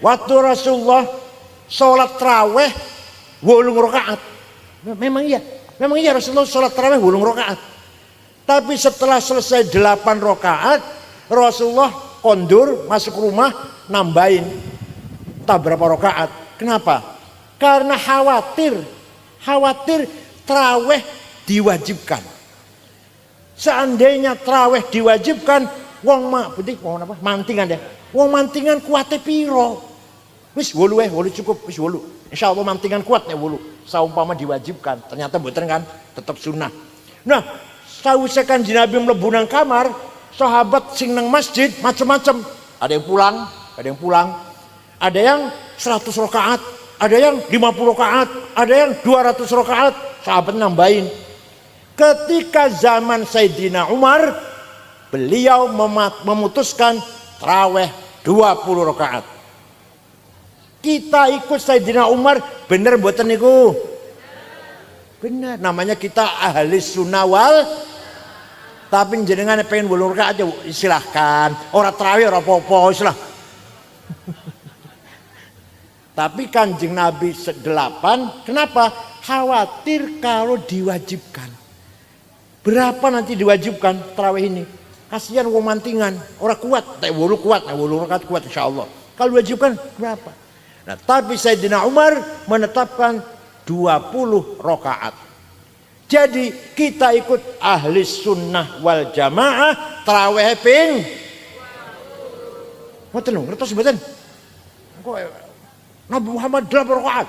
Speaker 1: Waktu Rasulullah sholat tarawih 8 rakaat. Memang iya Rasulullah sholat tarawih 8 rakaat. Tapi setelah selesai 8 rakaat, Rasulullah kondur masuk rumah nambahin tak berapa rakaat. Kenapa? Karena khawatir tarawih diwajibkan. Seandainya tarawih diwajibkan, wong mantingan ya. Wong mantingan kuate piro? Wis 8 cukup, wis 8. Insyaallah mantingan kuat ya 8. Saumpama diwajibkan, ternyata mboten kan, tetap sunnah. Nah, sawise Kanjeng Nabi mlebu nang kamar, sahabat sing nang masjid macam-macam. Ada yang pulang, ada yang 100 rakaat, ada yang 50 rakaat, ada yang 200 rakaat. Sahabat nambahin. Ketika zaman Sayyidina Umar, beliau memutuskan tarawih 20 rakaat. Kita ikut Sayyidina Umar, bener mboten niku? Benar, namanya kita ahli sunnah wal. Tapi jenengan pengen 8 rakaat aja silahkan. Orang tarawih ora apa-apa istilah. Tapi Kanjeng Nabi 8, kenapa? Khawatir kalau diwajibkan. Berapa nanti diwajibkan tarawih ini? Kasihan wong mantingan, orang kuat, tak 8 rakaat kuat insyaallah. Kalau diwajibkan berapa? Nah, tapi Sayyidina Umar menetapkan 20 rakaat. Jadi kita ikut ahli sunnah wal jamaah tarawih ping. Mboten lho, ngertos mboten? Kok Nabi Muhammad 8 rakaat.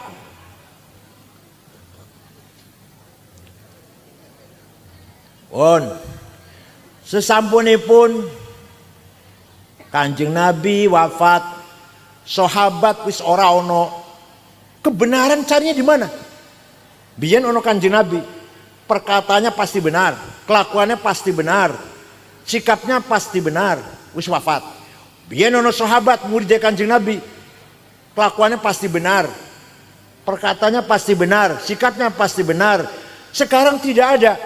Speaker 1: Sesampunipun Kanjeng Nabi wafat, sahabat wis ora ono. Kebenaran carinya di mana? Biyen ono Kanjeng Nabi, perkataannya pasti benar, kelakuannya pasti benar, sikapnya pasti benar, wis wafat. Biyen ono sahabat murid Kanjeng Nabi, kelakuannya pasti benar, perkataannya pasti benar, sikapnya pasti benar. Sekarang tidak ada.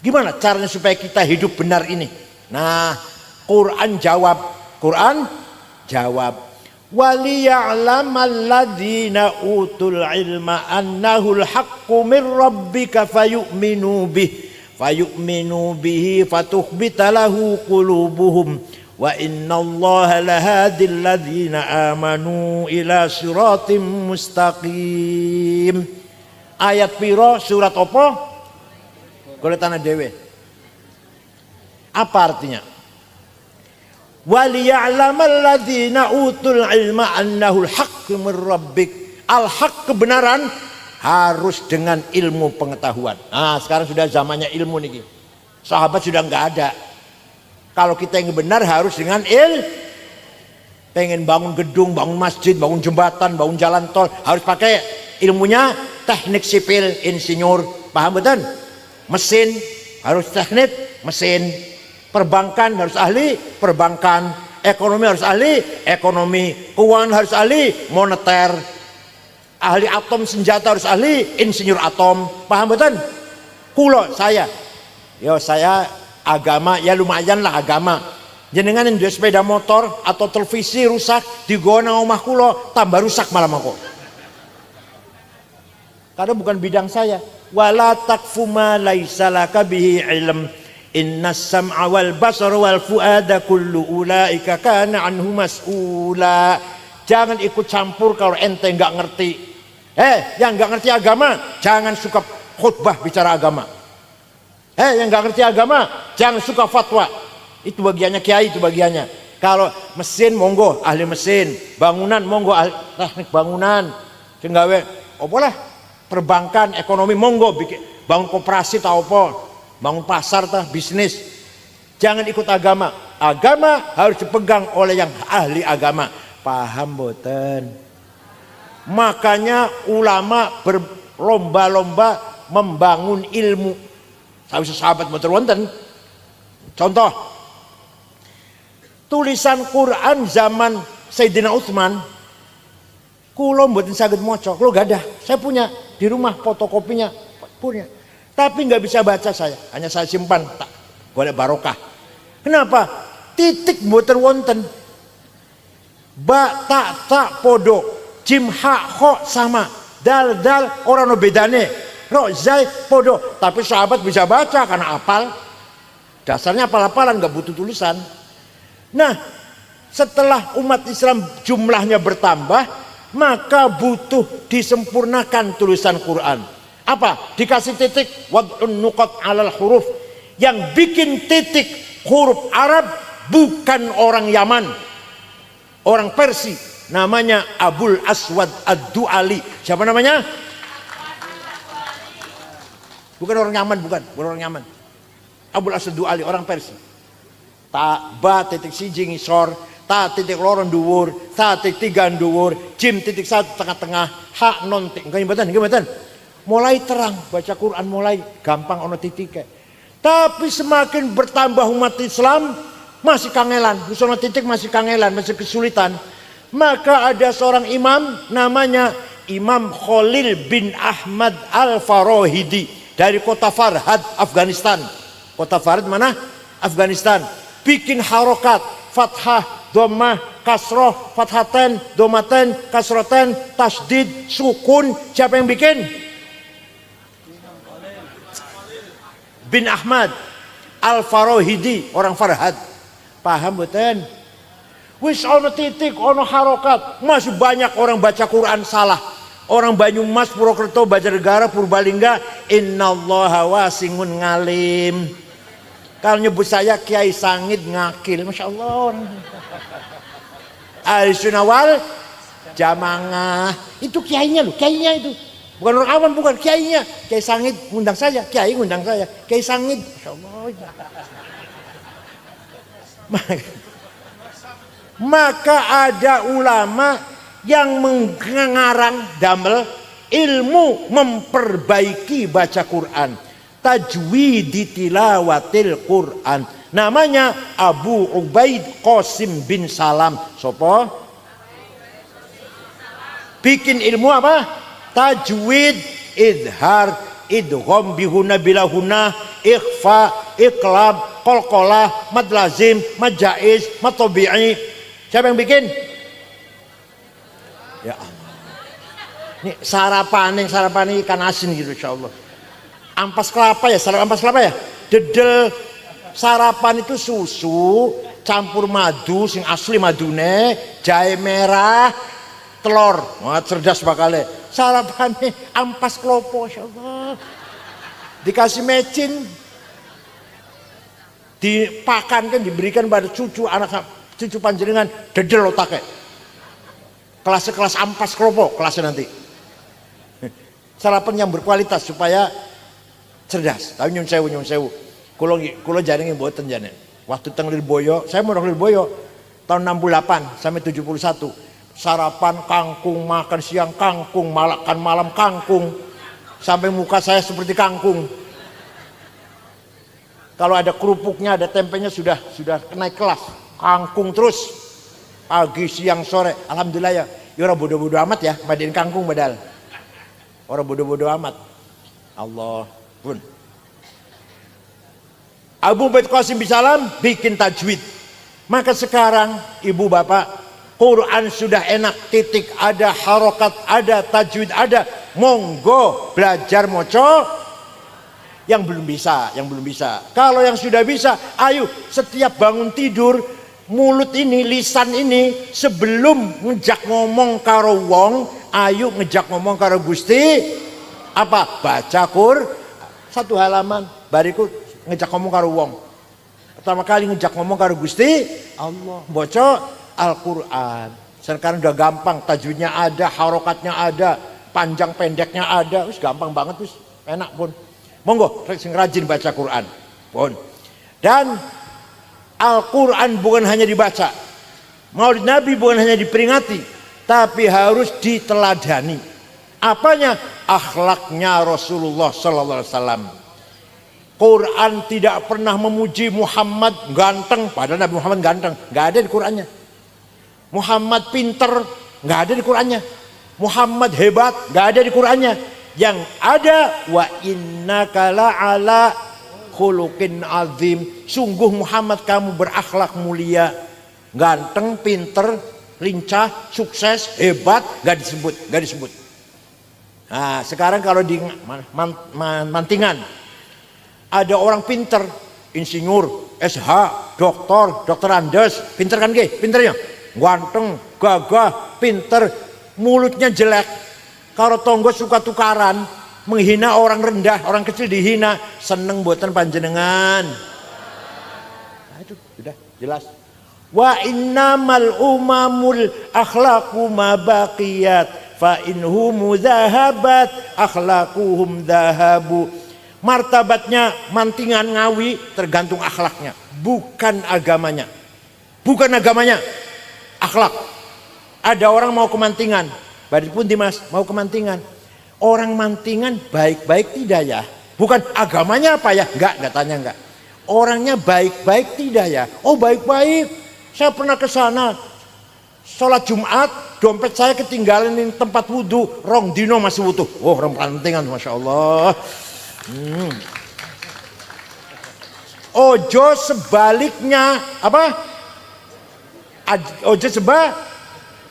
Speaker 1: Gimana caranya supaya kita hidup benar ini? Nah, Quran jawab. Waliya'lamal ladzina utul ilma annahul haqqu mir rabbika fayu'minu bihi fatukhbita lahu qulubuhum wa innallaha lahadil ladzina amanu ila siratim mustaqim. Ayat piro surat apa? Golek tanah dewe. Apa artinya? Waliya'lamal ladzina utul ilma annahul haqqu mir rabbik. Al-haq kebenaran harus dengan ilmu pengetahuan. Nah, sekarang sudah zamannya ilmu nih. Sahabat sudah enggak ada. Kalau kita yang benar harus dengan pengen bangun gedung, bangun masjid, bangun jembatan, bangun jalan tol, harus pakai ilmunya teknik sipil, insinyur. Paham betul? Mesin harus teknik mesin, perbankan harus ahli perbankan, ekonomi harus ahli ekonomi, keuangan harus ahli moneter, ahli atom senjata harus ahli insinyur atom. Paham betul? Saya agama ya lumayan lah agama. Jenengan yang sepeda motor atau televisi rusak di gona omah kulo tambah rusak malam aku. Karena bukan bidang saya. Wala takfu ma laisa laka bihi ilm. Innas sam'a wal basara wal fuada kullu ulaika kana anhu mas'ula. Jangan ikut campur kalau ente nggak ngerti. Yang nggak ngerti agama jangan suka khutbah bicara agama. Yang nggak ngerti agama jangan suka fatwa. Itu bagiannya kiai, itu bagiannya. Kalau mesin monggo ahli mesin, bangunan monggo ahli teknik bangunan. Senggawe opo lah, perbankan, ekonomi monggo bikin bangun koperasi tau apa. Bangun pasar tah, bisnis. Jangan ikut agama. Agama harus dipegang oleh yang ahli agama. Paham boten? Makanya ulama berlomba-lomba membangun ilmu. Sahabat boten wonten. Contoh, tulisan Quran zaman Sayyidina Utsman, kulo mboten saged maca, kulo gadah. Saya punya di rumah fotokopinya, punya. Tapi nggak bisa baca saya, hanya saya simpan, tak boleh barokah. Kenapa? Titik mboten wonten. Ba tak podo, jim ha kho sama, dal orang no bedane, ro zai podo. Tapi sahabat bisa baca karena apal. Dasarnya apal-apalan, nggak butuh tulisan. Nah, setelah umat Islam jumlahnya bertambah, maka butuh disempurnakan tulisan Quran. Apa? Dikasih titik, wad'un nuqat 'alal huruf. Yang bikin titik huruf Arab bukan orang Yaman, orang Persia, namanya Abul Aswad Ad-Du'ali. Siapa namanya? Bukan orang Yaman, bukan orang Yaman. Abul Aswad Ad-Du'ali, orang Persia. Ta ba titik siji ngisor, ta titik loro dhuwur, ta titik tiga dhuwur, jim titik satu tengah-tengah, ha non titik. Nggih mulai terang baca Quran, mulai gampang ono titik. Tapi semakin bertambah umat Islam masih kangelan, ono titik masih kangelan, masih kesulitan. Maka ada seorang imam namanya Imam Khalil bin Ahmad Al-Farahidi dari kota Farhad, Afghanistan. Kota Farhad mana? Afghanistan. Bikin harokat, fathah, dhammah, kasroh, fathaten, domaten, kasroten, tasdid, sukun. Siapa yang bikin? Bin Ahmad Al-Farahidi, orang Farhad. Paham betul? Wis ono titik, ono harokat, masih banyak orang baca Quran salah. Orang Banyumas, Purwokerto, Banjarnegara, Purbalingga, innallaha wasingun ngalim. Kalau nyebut saya Kiai Sangid ngakil, masya Allah. Ahlussunnah wal Jamaah itu kiainya loh, kiainya itu. Bukan orang awam, bukan kiainya. Kiai Sangid ngundang saya, kiai ngundang saya. Kiai Sangid, masya Allah. Maka ada ulama yang mengarang damel ilmu memperbaiki baca Quran, tajwid tilawatil Quran. Namanya Abu Ubaid Qasim bin Salam. Sopo? Bikin ilmu apa? Tajwid, idhar, idgham bihuna bilahuna, ikhfa, iqlab, qalqalah, mad lazim, mad jaiz, mad tabi'i. Siapa yang bikin? Ya Allah. Ini sarapan ikan asin gitu insyaallah. Ampas kelapa ya, sarapan ampas kelapa ya. Dedel sarapan itu susu campur madu sing asli madune, jahe merah, telur. Wah, cerdas bakale. Sarapannya ampas klopo insyaallah. Dikasih mecin, dipakan kan, diberikan pada cucu anak cucu panjenengan, dedel otaknya. Kelas ampas klopo kelasnya nanti. Sarapan yang berkualitas supaya cerdas. Tapi nyun sewu. Kulo jaringe mboten jane. Waktu teng Lirboyo, saya mau Lirboyo tahun 68 sampai 71. Sarapan kangkung, makan siang kangkung, makan malam kangkung. Sampai muka saya seperti kangkung. Kalau ada kerupuknya, ada tempenya sudah naik kelas. Kangkung terus. Pagi, siang, sore. Alhamdulillah ya. Ya orang bodoh-bodoh amat ya, madiin kangkung badal. Orang bodoh-bodoh amat. Allah pun. Abu Ubaid Qasim bin Salam bikin tajwid. Maka sekarang ibu bapak, Quran sudah enak, titik ada, harokat ada, tajwid ada. Monggo belajar moco yang belum bisa. Kalau yang sudah bisa, ayo setiap bangun tidur, mulut ini, lisan ini, sebelum ngejak ngomong karo wong, ayo ngejak ngomong karo Gusti, apa? Baca satu halaman, bariku ngejak ngomong karo wong. Pertama kali ngejak ngomong karo Gusti Allah, baca Al-Quran. Sekarang udah gampang, tajwidnya ada, harokatnya ada, panjang pendeknya ada, wis gampang banget, wis enak pun. Monggo sing rajin baca Quran pun. Dan Al-Quran bukan hanya dibaca, Maulid Nabi bukan hanya diperingati, tapi harus diteladani. Apanya? Akhlaknya Rasulullah Sallallahu Alaihi Wasallam. Quran tidak pernah memuji Muhammad ganteng, padahal Nabi Muhammad ganteng, nggak ada di Qurannya. Muhammad pinter, nggak ada di Qurannya. Muhammad hebat, nggak ada di Qurannya. Yang ada wa innaka la'ala khuluqin azim. Sungguh Muhammad kamu berakhlak mulia, ganteng, pinter, lincah, sukses, hebat, nggak disebut. Nah, sekarang kalau di Mantingan ada orang pinter, insinyur, SH, dokter Andes, pinter kan ge? Pinternya, ganteng, gagah, pinter, mulutnya jelek. Kalau tonggo suka tukaran, menghina orang rendah, orang kecil dihina, seneng buatan panjenengan. Nah, itu sudah jelas. Wa innamal umamul akhlaqu ma baqiyat fa inhum dhahabat akhlaquhum dhahabu. Martabatnya Mantingan Ngawi tergantung akhlaknya, bukan agamanya. Bukan agamanya, akhlak. Ada orang mau ke Mantingan, Badri pun Dimas mau ke Mantingan. Orang Mantingan baik-baik tidak ya? Bukan agamanya apa ya? Enggak tanya enggak. Orangnya baik-baik tidak ya? Oh baik-baik. Saya pernah ke sana. Sholat Jumat, dompet saya ketinggalan di tempat wudhu. Rong dino masih wutuh. Oh orang Mantingan, Masya Allah. Ojo sebaliknya apa? Ojo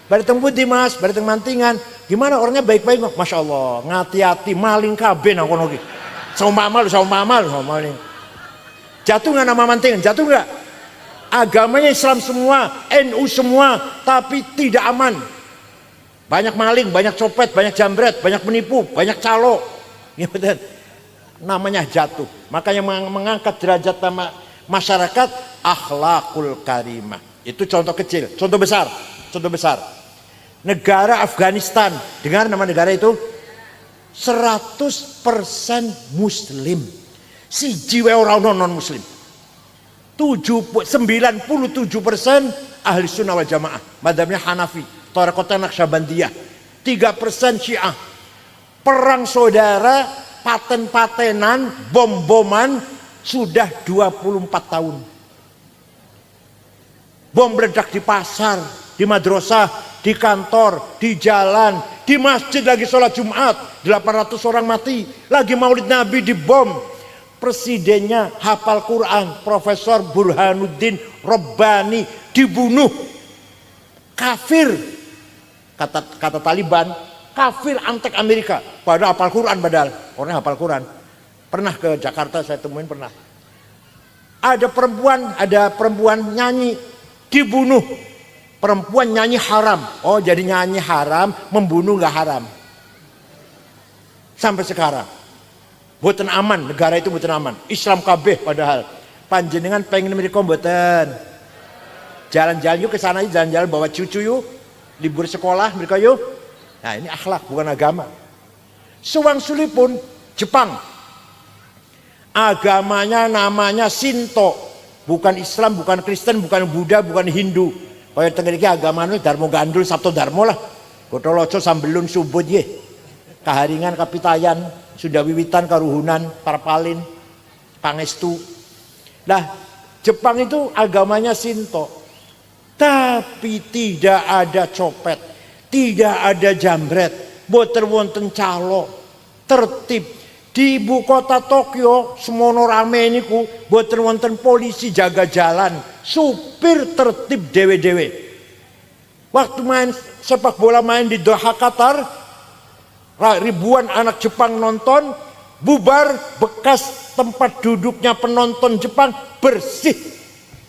Speaker 1: Bariteng Budi Mas, Bariteng Mantingan, gimana orangnya baik-baik, Masya Allah, ngati-hati, maling kabeh nang kono ki. Sama mamal. Jatuh nggak nama Mantingan? Jatuh nggak? Agamanya Islam semua, NU semua, tapi tidak aman. Banyak maling, banyak copet, banyak jambret, banyak penipu, banyak calo. Gitu. Namanya jatuh. Makanya mengangkat derajat masyarakat akhlakul karimah. Itu contoh kecil, contoh besar. Negara Afghanistan, dengar nama negara itu? 100% muslim. Siji wae ora ono non muslim. 97% ahli sunnah wal jamaah, madzhabnya Hanafi, Thariqah Naqsyabandiyah. 3% Syiah. Perang saudara, paten-patenan, bom-boman sudah 24 tahun. Bom meledak di pasar, di madrasah, di kantor, di jalan, di masjid lagi sholat Jumat, 800 orang mati, lagi Maulid Nabi dibom. Presidennya hafal Quran, Profesor Burhanuddin Rabbani dibunuh. Kafir, kata Taliban, kafir antek Amerika, padahal hafal Quran, orangnya hafal Quran. Pernah ke Jakarta saya temuin, pernah. Ada perempuan nyanyi, dibunuh. Perempuan nyanyi haram. Oh jadi nyanyi haram, membunuh nggak haram. Sampai sekarang boten aman, negara itu boten aman. Islam kabeh padahal. Panjenengan pengen mereka boten. Jalan-jalan yuk ke sana, jalan-jalan bawa cucu yuk. Libur sekolah mereka yuk. Nah ini akhlak bukan agama. Suwangsuli pun Jepang. Agamanya namanya Shinto. Bukan Islam, bukan Kristen, bukan Buddha, bukan Hindu. Kaya tengah iki agamane Darmo Gandul Sabto Darmo lah. Gotoloco sambelun subut ye. Kaharingan kapitayan, sudah wiwitan karuhunan, parpalin, pangestu. Nah, Jepang itu agamanya Shinto. Tapi tidak ada copet, tidak ada jambret, boten wonten calo, tertib. Di ibu kota Tokyo semono rame niku boten wonten polisi jaga jalan, supir tertib dewe-dewe. Waktu main sepak bola main di Doha Qatar, ribuan anak Jepang nonton, bubar bekas tempat duduknya penonton Jepang bersih,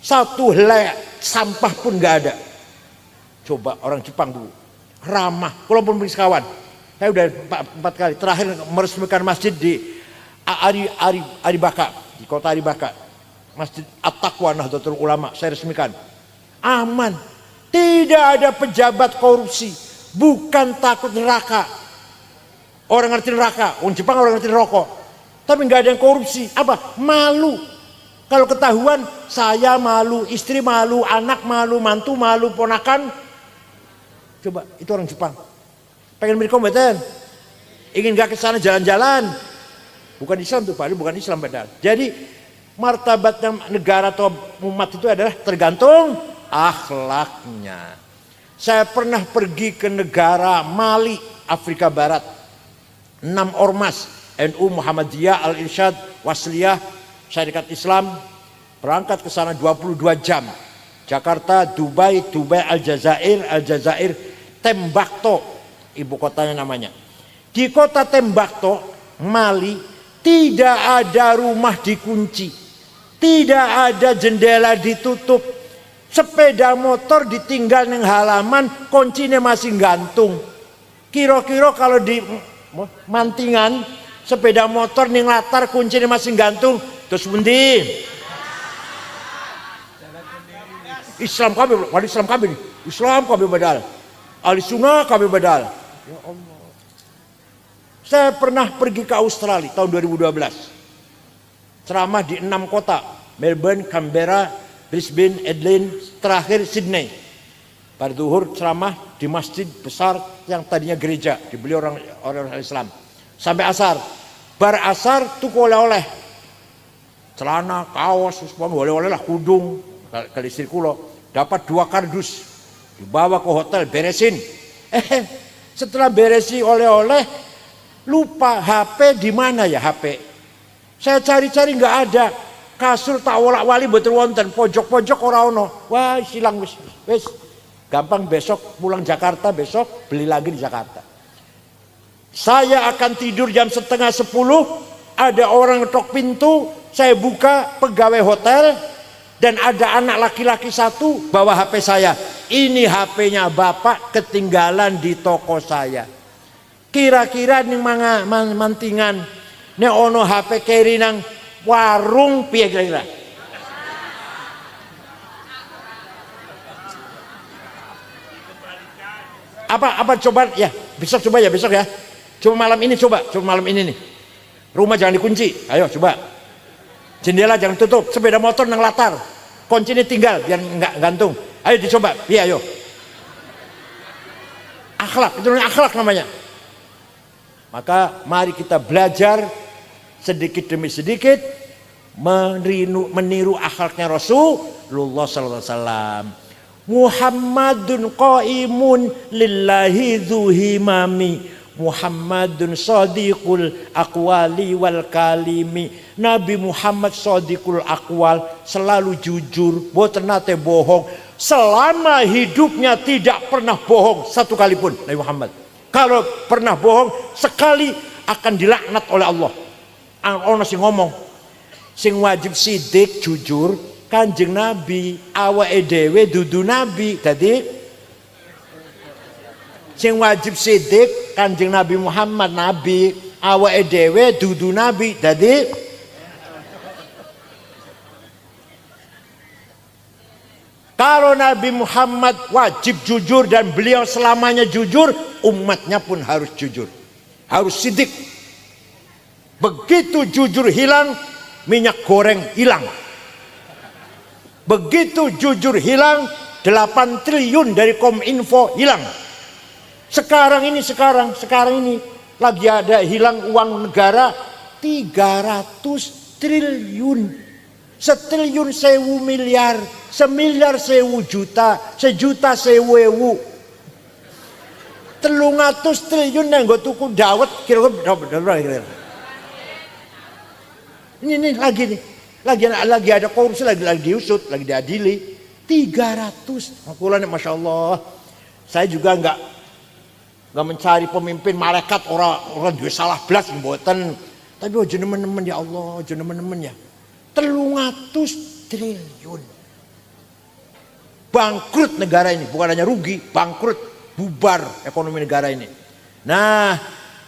Speaker 1: satu helai sampah pun nggak ada. Coba orang Jepang dulu ramah. Kalaupun kawan, saya udah empat kali terakhir meresmikan masjid di Aribaka, di kota Aribaka, Masjid At-Taqwa Nahdlatul Ulama, saya resmikan. Aman, tidak ada pejabat korupsi, bukan takut neraka. Orang ngerti neraka, orang Jepang orang ngerti rokok, tapi nggak ada yang korupsi. Apa? Malu. Kalau ketahuan, saya malu, istri malu, anak malu, mantu malu, ponakan. Coba, itu orang Jepang. Pengen beri kompeten, ingin gak ke sana jalan-jalan. Bukan Islam tuh Pak, bukan Islam padahal. Jadi martabatnya negara atau umat itu adalah tergantung akhlaknya. Saya pernah pergi ke negara Mali, Afrika Barat. 6 ormas NU Muhammadiyah Al-Irsyad Wasliyah Syarikat Islam berangkat ke sana 22 jam. Jakarta, Dubai, Aljazair, Tembakto, ibu kotanya namanya. Di kota Tembakto, Mali, tidak ada rumah dikunci, tidak ada jendela ditutup, sepeda motor ditinggal neng halaman, kuncinya masih gantung. Kira-kira kalau di mantingan, sepeda motor neng latar kuncinya masih gantung, terus bundi. Islam kami, wali Islam kami nih, Islam kami badal. Ahli sunnah kami badal. Ya Allah. Saya pernah pergi ke Australia tahun 2012. Ceramah di 6 kota. Melbourne, Canberra, Brisbane, Adelaide, terakhir Sydney. Pada zuhur ceramah di masjid besar yang tadinya gereja. Dibeli orang Islam. Sampai asar. Bar asar tuku oleh-oleh. Celana, kaos, oleh-oleh lah, kudung. Ke istri kulo. Dapat 2 kardus. Dibawa ke hotel, beresin. Setelah beresi oleh-oleh, lupa HP di mana ya HP. Saya cari-cari nggak ada. Kasur tak wolak-wali betul wonten, pojok-pojok ora ono. Wah, silang wis. Gampang besok pulang Jakarta, besok beli lagi di Jakarta. Saya akan tidur jam setengah 10, ada orang ngetok pintu, saya buka, pegawai hotel, dan ada anak laki-laki 1 bawa HP saya. Ini HP-nya bapak ketinggalan di toko saya. Kira-kira nih mantingan nih ono HP keri nang warung piye kira-kira? Apa coba ya besok coba ya besok ya. Coba malam ini nih. Rumah jangan dikunci. Ayo coba. Jendela jangan tutup, sepeda motor nang latar. Kuncinya tinggal biar nggak gantung. Ayo dicoba, iya ayo. Akhlak, itu akhlak namanya. Maka mari kita belajar sedikit demi sedikit meniru akhlaknya Rasulullah sallallahu alaihi wasallam. Muhammadun qaimun lillahi dzuhimami. Muhammadun sadiqul aqwali wal kalimi. Nabi Muhammad sadiqul aqwal, selalu jujur, boten nate bohong. Selama hidupnya tidak pernah bohong satu kali pun Nabi Muhammad. Kalau pernah bohong sekali akan dilaknat oleh Allah. Ono sing ngomong sing wajib sidik jujur Kanjeng Nabi, awake dhewe dudu nabi. Dadi sing wajib sidik Kanjeng Nabi Muhammad nabi, awake dhewe dudu nabi. Dadi kalau Nabi Muhammad wajib jujur dan beliau selamanya jujur, umatnya pun harus jujur, harus sidik. Begitu jujur hilang, minyak goreng hilang. Begitu jujur hilang, 8 triliun dari Kominfo hilang. Sekarang ini lagi ada hilang uang negara 300 triliun. 1 triliun 1000 miliar, 1 miliar 1000 juta, 1 juta 1000 ewu. 300 triliun yang gue tuku dawet kira-kira. Ini lagi nih. Lagi ada korupsi, lagi diusut, lagi diadili. 300. Makulanya Masya Allah. Saya juga nggak mencari pemimpin malaikat orang dua salah belas mboten. Tapi ojo nemen-nemen ya Allah, ojo nemen-nemen ya. 300 triliun. Bangkrut negara ini, bukan hanya rugi, bangkrut, bubar ekonomi negara ini. Nah,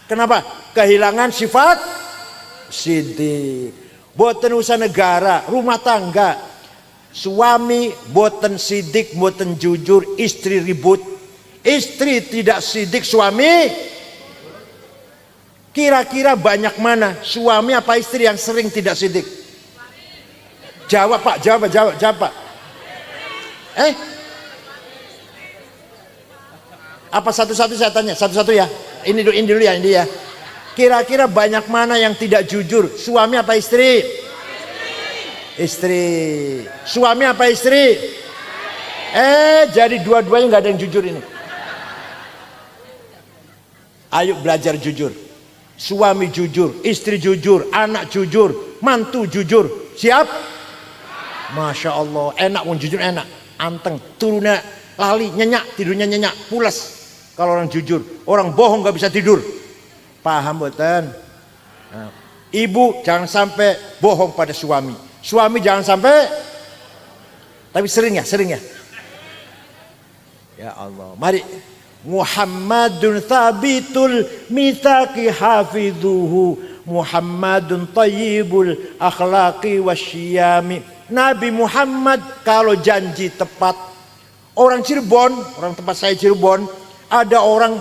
Speaker 1: kenapa? Kehilangan sifat sidik. Boten usaha negara, rumah tangga. Suami boten sidik, boten jujur, istri ribut. Istri tidak sidik, suami. Kira-kira banyak mana suami apa istri yang sering tidak sidik? Jawab Pak, jawab Pak. Apa satu-satu saya tanya, satu-satu ya. Ini dulu ya. Kira-kira banyak mana yang tidak jujur? Suami apa istri? Istri. Suami apa istri? Jadi dua-duanya nggak ada yang jujur ini. Ayo belajar jujur. Suami jujur, istri jujur, anak jujur, mantu jujur. Siap? Masya Allah, enak pun jujur enak. Anteng, turunnya lali, nyenyak, tidurnya nyenyak, pulas. Kalau orang jujur, orang bohong gak bisa tidur. Paham boten? Nah, ibu jangan sampai bohong pada suami. Suami jangan sampai. Tapi sering ya. Ya Allah, mari. Muhammadun thabitul mitsaqi hafidhuhu, Muhammadun tayyibul akhlaqi wasyiyami. Nabi Muhammad kalau janji tepat. Orang Cirebon, orang tempat saya Cirebon, ada orang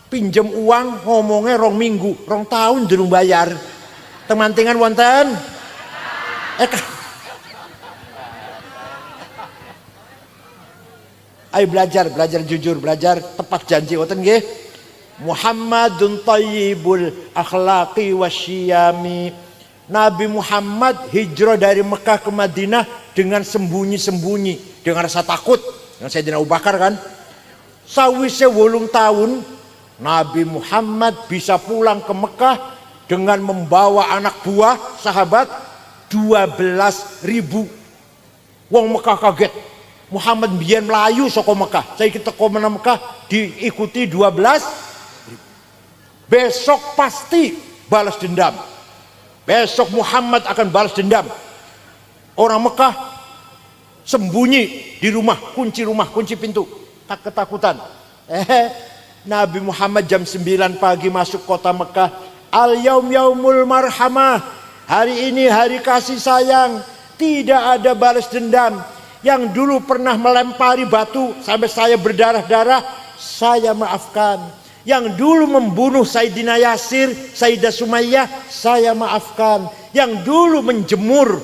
Speaker 1: pinjam uang ngomongnya 2 minggu, 2 tahun durung bayar. Temantingan wonten? Ayo belajar jujur, belajar tepat janji wonten nggih. Muhammadun thayyibul akhlaqi wasyiyami. Nabi Muhammad hijrah dari Mekah ke Madinah dengan sembunyi-sembunyi, dengan rasa takut. Yang Sayyidina Abu Bakar kan. Sawise 8 tahun Nabi Muhammad bisa pulang ke Mekah dengan membawa anak buah sahabat 12.000. Wong Mekah kaget. Muhammad biyen melayu saka Mekah. Saya kita komena Mekah diikuti 12. Besok pasti balas dendam. Besok Muhammad akan balas dendam. Orang Mekah sembunyi di rumah, kunci pintu, tak ketakutan. Nabi Muhammad jam 9 pagi masuk kota Mekah. Al yaum yaumul marhamah. Hari ini hari kasih sayang. Tidak ada balas dendam. Yang dulu pernah melempari batu sampai saya berdarah-darah, saya maafkan. Yang dulu membunuh Sayyidina Yasir, Sayyidah Sumayyah, saya maafkan. Yang dulu menjemur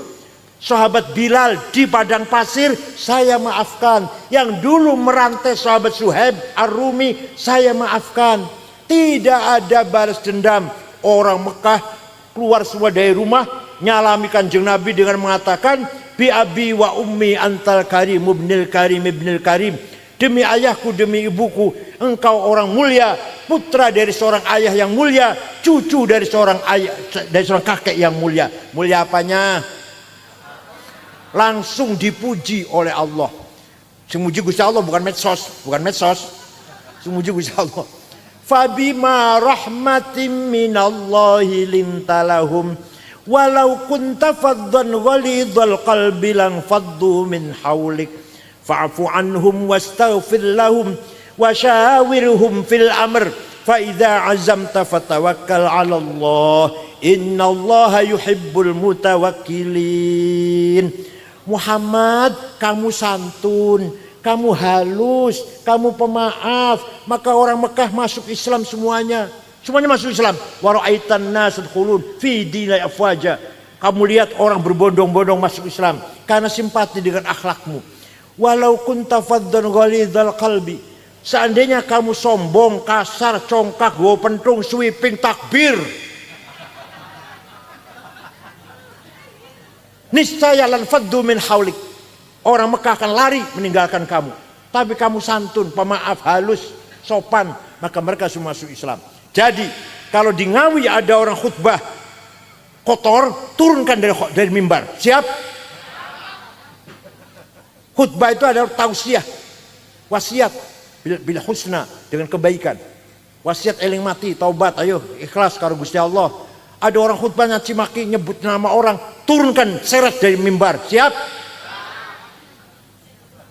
Speaker 1: sahabat Bilal di padang pasir, saya maafkan. Yang dulu merantai sahabat Suhaib Ar-Rumi, saya maafkan. Tidak ada balas dendam. Orang Mekah keluar semua dari rumah, nyalami Kanjeng Nabi dengan mengatakan, bi abi wa ummi antal karim ibnil karim. Demi ayahku, demi ibuku, engkau orang mulia, putra dari seorang ayah yang mulia, cucu dari seorang kakek yang mulia. Mulia apanya? Langsung dipuji oleh Allah. Semuji Gusti Allah, bukan medsos. Semuji Gusti Allah. Fabima rahmatim minallahi lintalahum walau kunta faddan ghalidhal qalbi lang faddu min haulik fa'fu anhum wastaghfir lahum wasyawirhum fil amr fa idza azamta fatawakkal 'ala Allah innallaha yuhibbul mutawakkilin. Muhammad, kamu santun, kamu halus, kamu pemaaf, maka orang Mekah masuk Islam semuanya masuk Islam. Wa ra'aitan nas yadkhulun fi dinil afwaja. Kamu lihat orang berbondong-bondong masuk Islam karena simpati dengan akhlakmu. Walau kunta faddan ghalidhal qalbi, seandainya kamu sombong, kasar, congkak, go pentung, sweeping, takbir, niscaya lan faddu min haulik, orang Mekah akan lari meninggalkan kamu. Tapi kamu santun, pemaaf, halus, sopan, maka mereka semua masuk Islam. Jadi kalau di Ngawi ada orang khutbah kotor, turunkan dari mimbar. Siap? Khutbah itu adalah tausiah, wasiat bila husna, dengan kebaikan. Wasiat eling mati, taubat, ayo ikhlas karo Gusti Allah. Ada orang khutbah nyaci maki nyebut nama orang, turunkan seret dari mimbar. Siap?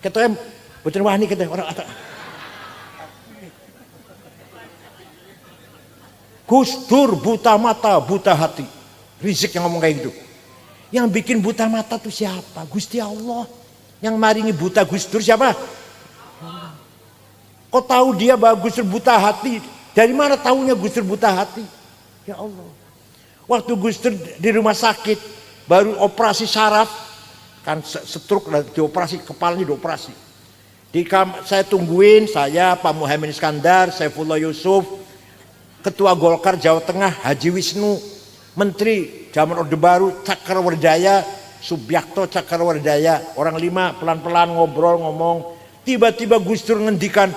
Speaker 1: Katanya boten wani kata orang ada. Gus Dur buta mata, buta hati. Rizik yang ngomong kayak gitu. Yang bikin buta mata tuh siapa? Gusti Allah. Yang maringi buta Gus Dur siapa? Kok tahu dia bahwa Gus Dur buta hati? Dari mana tahunya Gus Dur buta hati? Ya Allah. Waktu Gus Dur di rumah sakit baru operasi saraf, kan stroke lah, dioperasi, kepalanya dioperasi. Saya tungguin, saya Pak Muhaimin Iskandar, Saifullah Yusuf, Ketua Golkar Jawa Tengah Haji Wisnu, Menteri zaman Orde Baru Cakrawardaya, Subyakto Cakrawardaya, orang 5 pelan-pelan ngobrol ngomong, tiba-tiba Gus Dur ngendikan,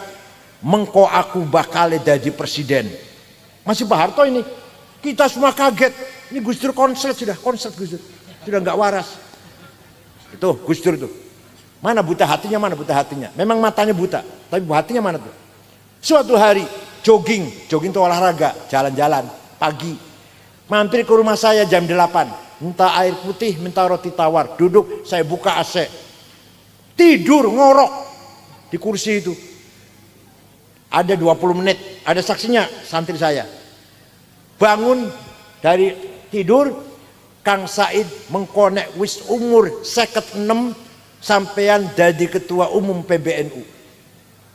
Speaker 1: mengko aku bakal jadi presiden. Masih Pak Harto ini, kita semua kaget. Ini Gus Dur konslet Gus Dur, sudah nggak waras. Itu Gus Dur tuh. Mana buta hatinya, mana buta hatinya. Memang matanya buta, tapi hatinya mana tuh. Suatu hari jogging itu olahraga, jalan-jalan pagi. Mampir ke rumah saya jam 8, minta air putih, minta roti tawar. Duduk, saya buka AC. Tidur ngorok di kursi itu. Ada 20 menit, ada saksinya, santri saya. Bangun dari tidur, Kang Said mengkonek wis umur 56 sampean jadi ketua umum PBNU.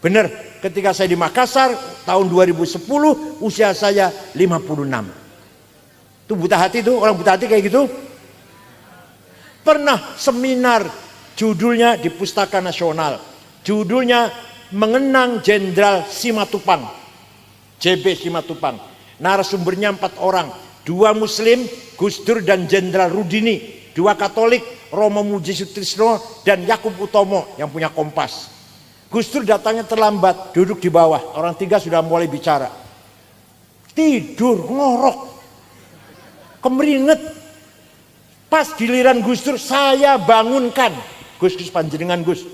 Speaker 1: Bener, ketika saya di Makassar tahun 2010 usia saya 56. Itu buta hati tuh, orang buta hati kayak gitu. Pernah seminar judulnya di Pustaka Nasional. Judulnya Mengenang Jenderal Simatupang. JB Simatupang. Narasumbernya 4 orang. 2 Muslim, Gus Dur dan Jenderal Rudini. 2 Katolik, Romo Muji Sutrisno dan Yakub Utomo yang punya Kompas. Gus Dur datangnya terlambat, duduk di bawah. Orang 3 sudah mulai bicara. Tidur, ngorok, kemeringet. Pas giliran Gus Dur, saya bangunkan. Gus panjenengan Gus.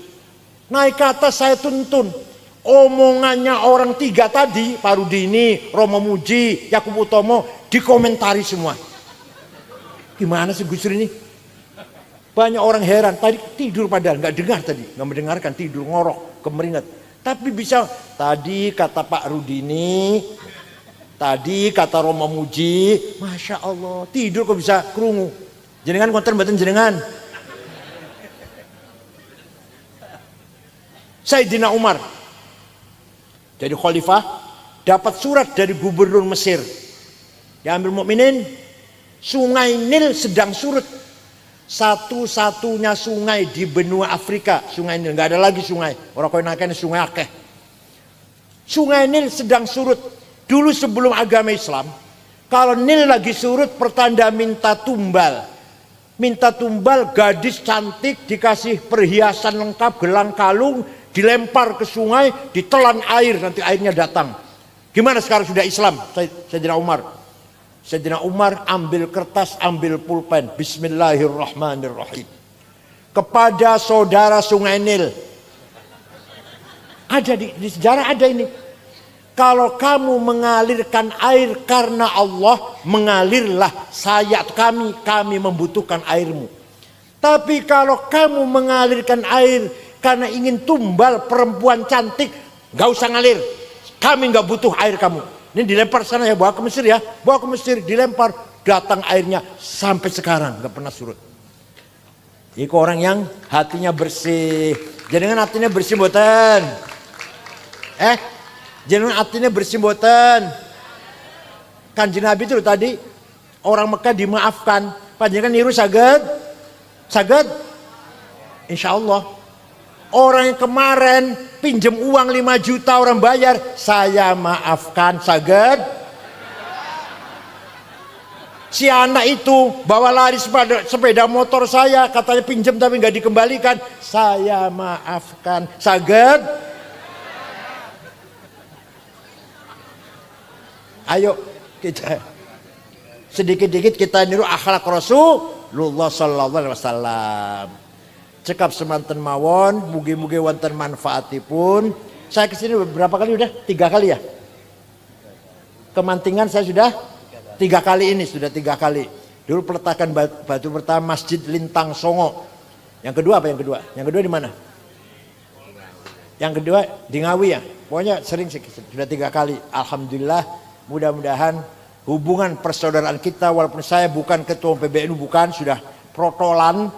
Speaker 1: Naik ke atas saya tuntun. Omongannya orang 3 tadi, Pak Rudini, Romo Muji, Yakub Utomo, dikomentari semua. Gimana sih Gus Dur ini? Banyak orang heran, tadi tidur padahal, nggak dengar tadi, nggak mendengarkan, tidur, ngorok, kemeringat. Tapi bisa, tadi kata Pak Rudini, tadi kata Romo Muji, Masya Allah, tidur kok bisa kerungu. Jenengan konten batin jenengan. Sayyidina Umar jadi khalifah, dapat surat dari gubernur Mesir. Ya Amirul Mukminin, Sungai Nil sedang surut. Satu-satunya sungai di benua Afrika, Sungai Nil, nggak ada lagi sungai. Orang kau naikkan sungai akeh. Sungai Nil sedang surut. Dulu sebelum agama Islam, kalau Nil lagi surut, pertanda minta tumbal. Minta tumbal, gadis cantik dikasih perhiasan lengkap, gelang kalung, dilempar ke sungai, ditelan air, nanti airnya datang. Gimana sekarang sudah Islam? Sayyidina Umar. Sayyidina Umar ambil kertas, ambil pulpen. Bismillahirrahmanirrahim. Kepada saudara Sungai Nil. Ada di sejarah ada ini. Kalau kamu mengalirkan air karena Allah, mengalirlah kami membutuhkan airmu. Tapi kalau kamu mengalirkan air karena ingin tumbal perempuan cantik, gak usah ngalir. Kami gak butuh air kamu. Ini dilempar sana ya, bawa ke Mesir ya. Bawa ke Mesir, dilempar. Datang airnya sampai sekarang gak pernah surut. Itu orang yang hatinya bersih. Jangan hatinya bersih mboten. Jangan hatinya bersih mboten. Kanjeng Nabi itu tadi orang Mekah dimaafkan. Panjenengan niru saged? Saged? Insya Allah. Orang yang kemarin pinjam uang 5 juta orang bayar, saya maafkan, saged. Si anak itu bawa lari sepeda motor saya, katanya pinjam tapi nggak dikembalikan, saya maafkan, saged. Ayo kita sedikit-sedikit kita niru akhlak Rasulullah sallallahu alaihi wasallam. Cekap semanten mawon, mugi-mugi wonten manfaatipun. Saya kesini berapa kali udah? 3 kali ya. Kemantingan saya sudah 3 kali ini, sudah 3 kali. Dulu peletakan batu pertama Masjid Lintang Songo. Yang kedua apa yang kedua? Yang kedua di mana? Yang kedua di Ngawi ya. Pokoknya sering sudah 3 kali. Alhamdulillah, mudah-mudahan hubungan persaudaraan kita, walaupun saya bukan ketua PBNU, bukan, sudah protolan,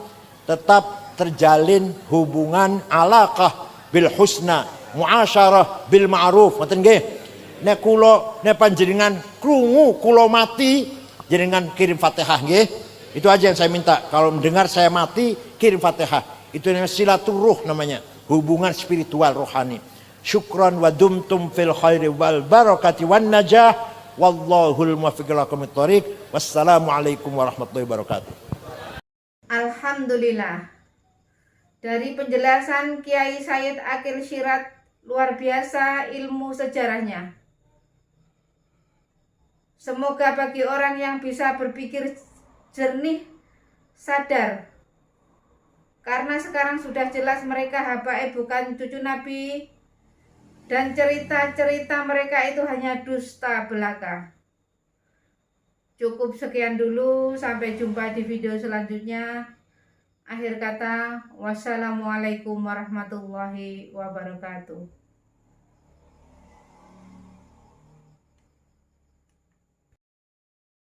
Speaker 1: tetap terjalin hubungan alaqah bil husna, muasyarah bil ma'ruf. Ngoten nggih. Nek kula nek panjenengan krungu kula mati, jenengan kirim Fatihah nggih. Itu aja yang saya minta. Kalau mendengar saya mati, kirim Fatihah. Itu namanya silaturruh namanya, hubungan spiritual rohani. Syukran wa dumtum fil khairi wal barakati wan najah. Wallahul muwaffiq ila aqwamit thoriq. Wassalamualaikum warahmatullahi wabarakatuh.
Speaker 2: Alhamdulillah. Dari penjelasan Kiai Said Akil Syirat, luar biasa ilmu sejarahnya. Semoga bagi orang yang bisa berpikir jernih, sadar. Karena sekarang sudah jelas mereka habaib bukan cucu Nabi. Dan cerita-cerita mereka itu hanya dusta belaka. Cukup sekian dulu, sampai jumpa di video selanjutnya. Akhir kata, wassalamualaikum warahmatullahi wabarakatuh.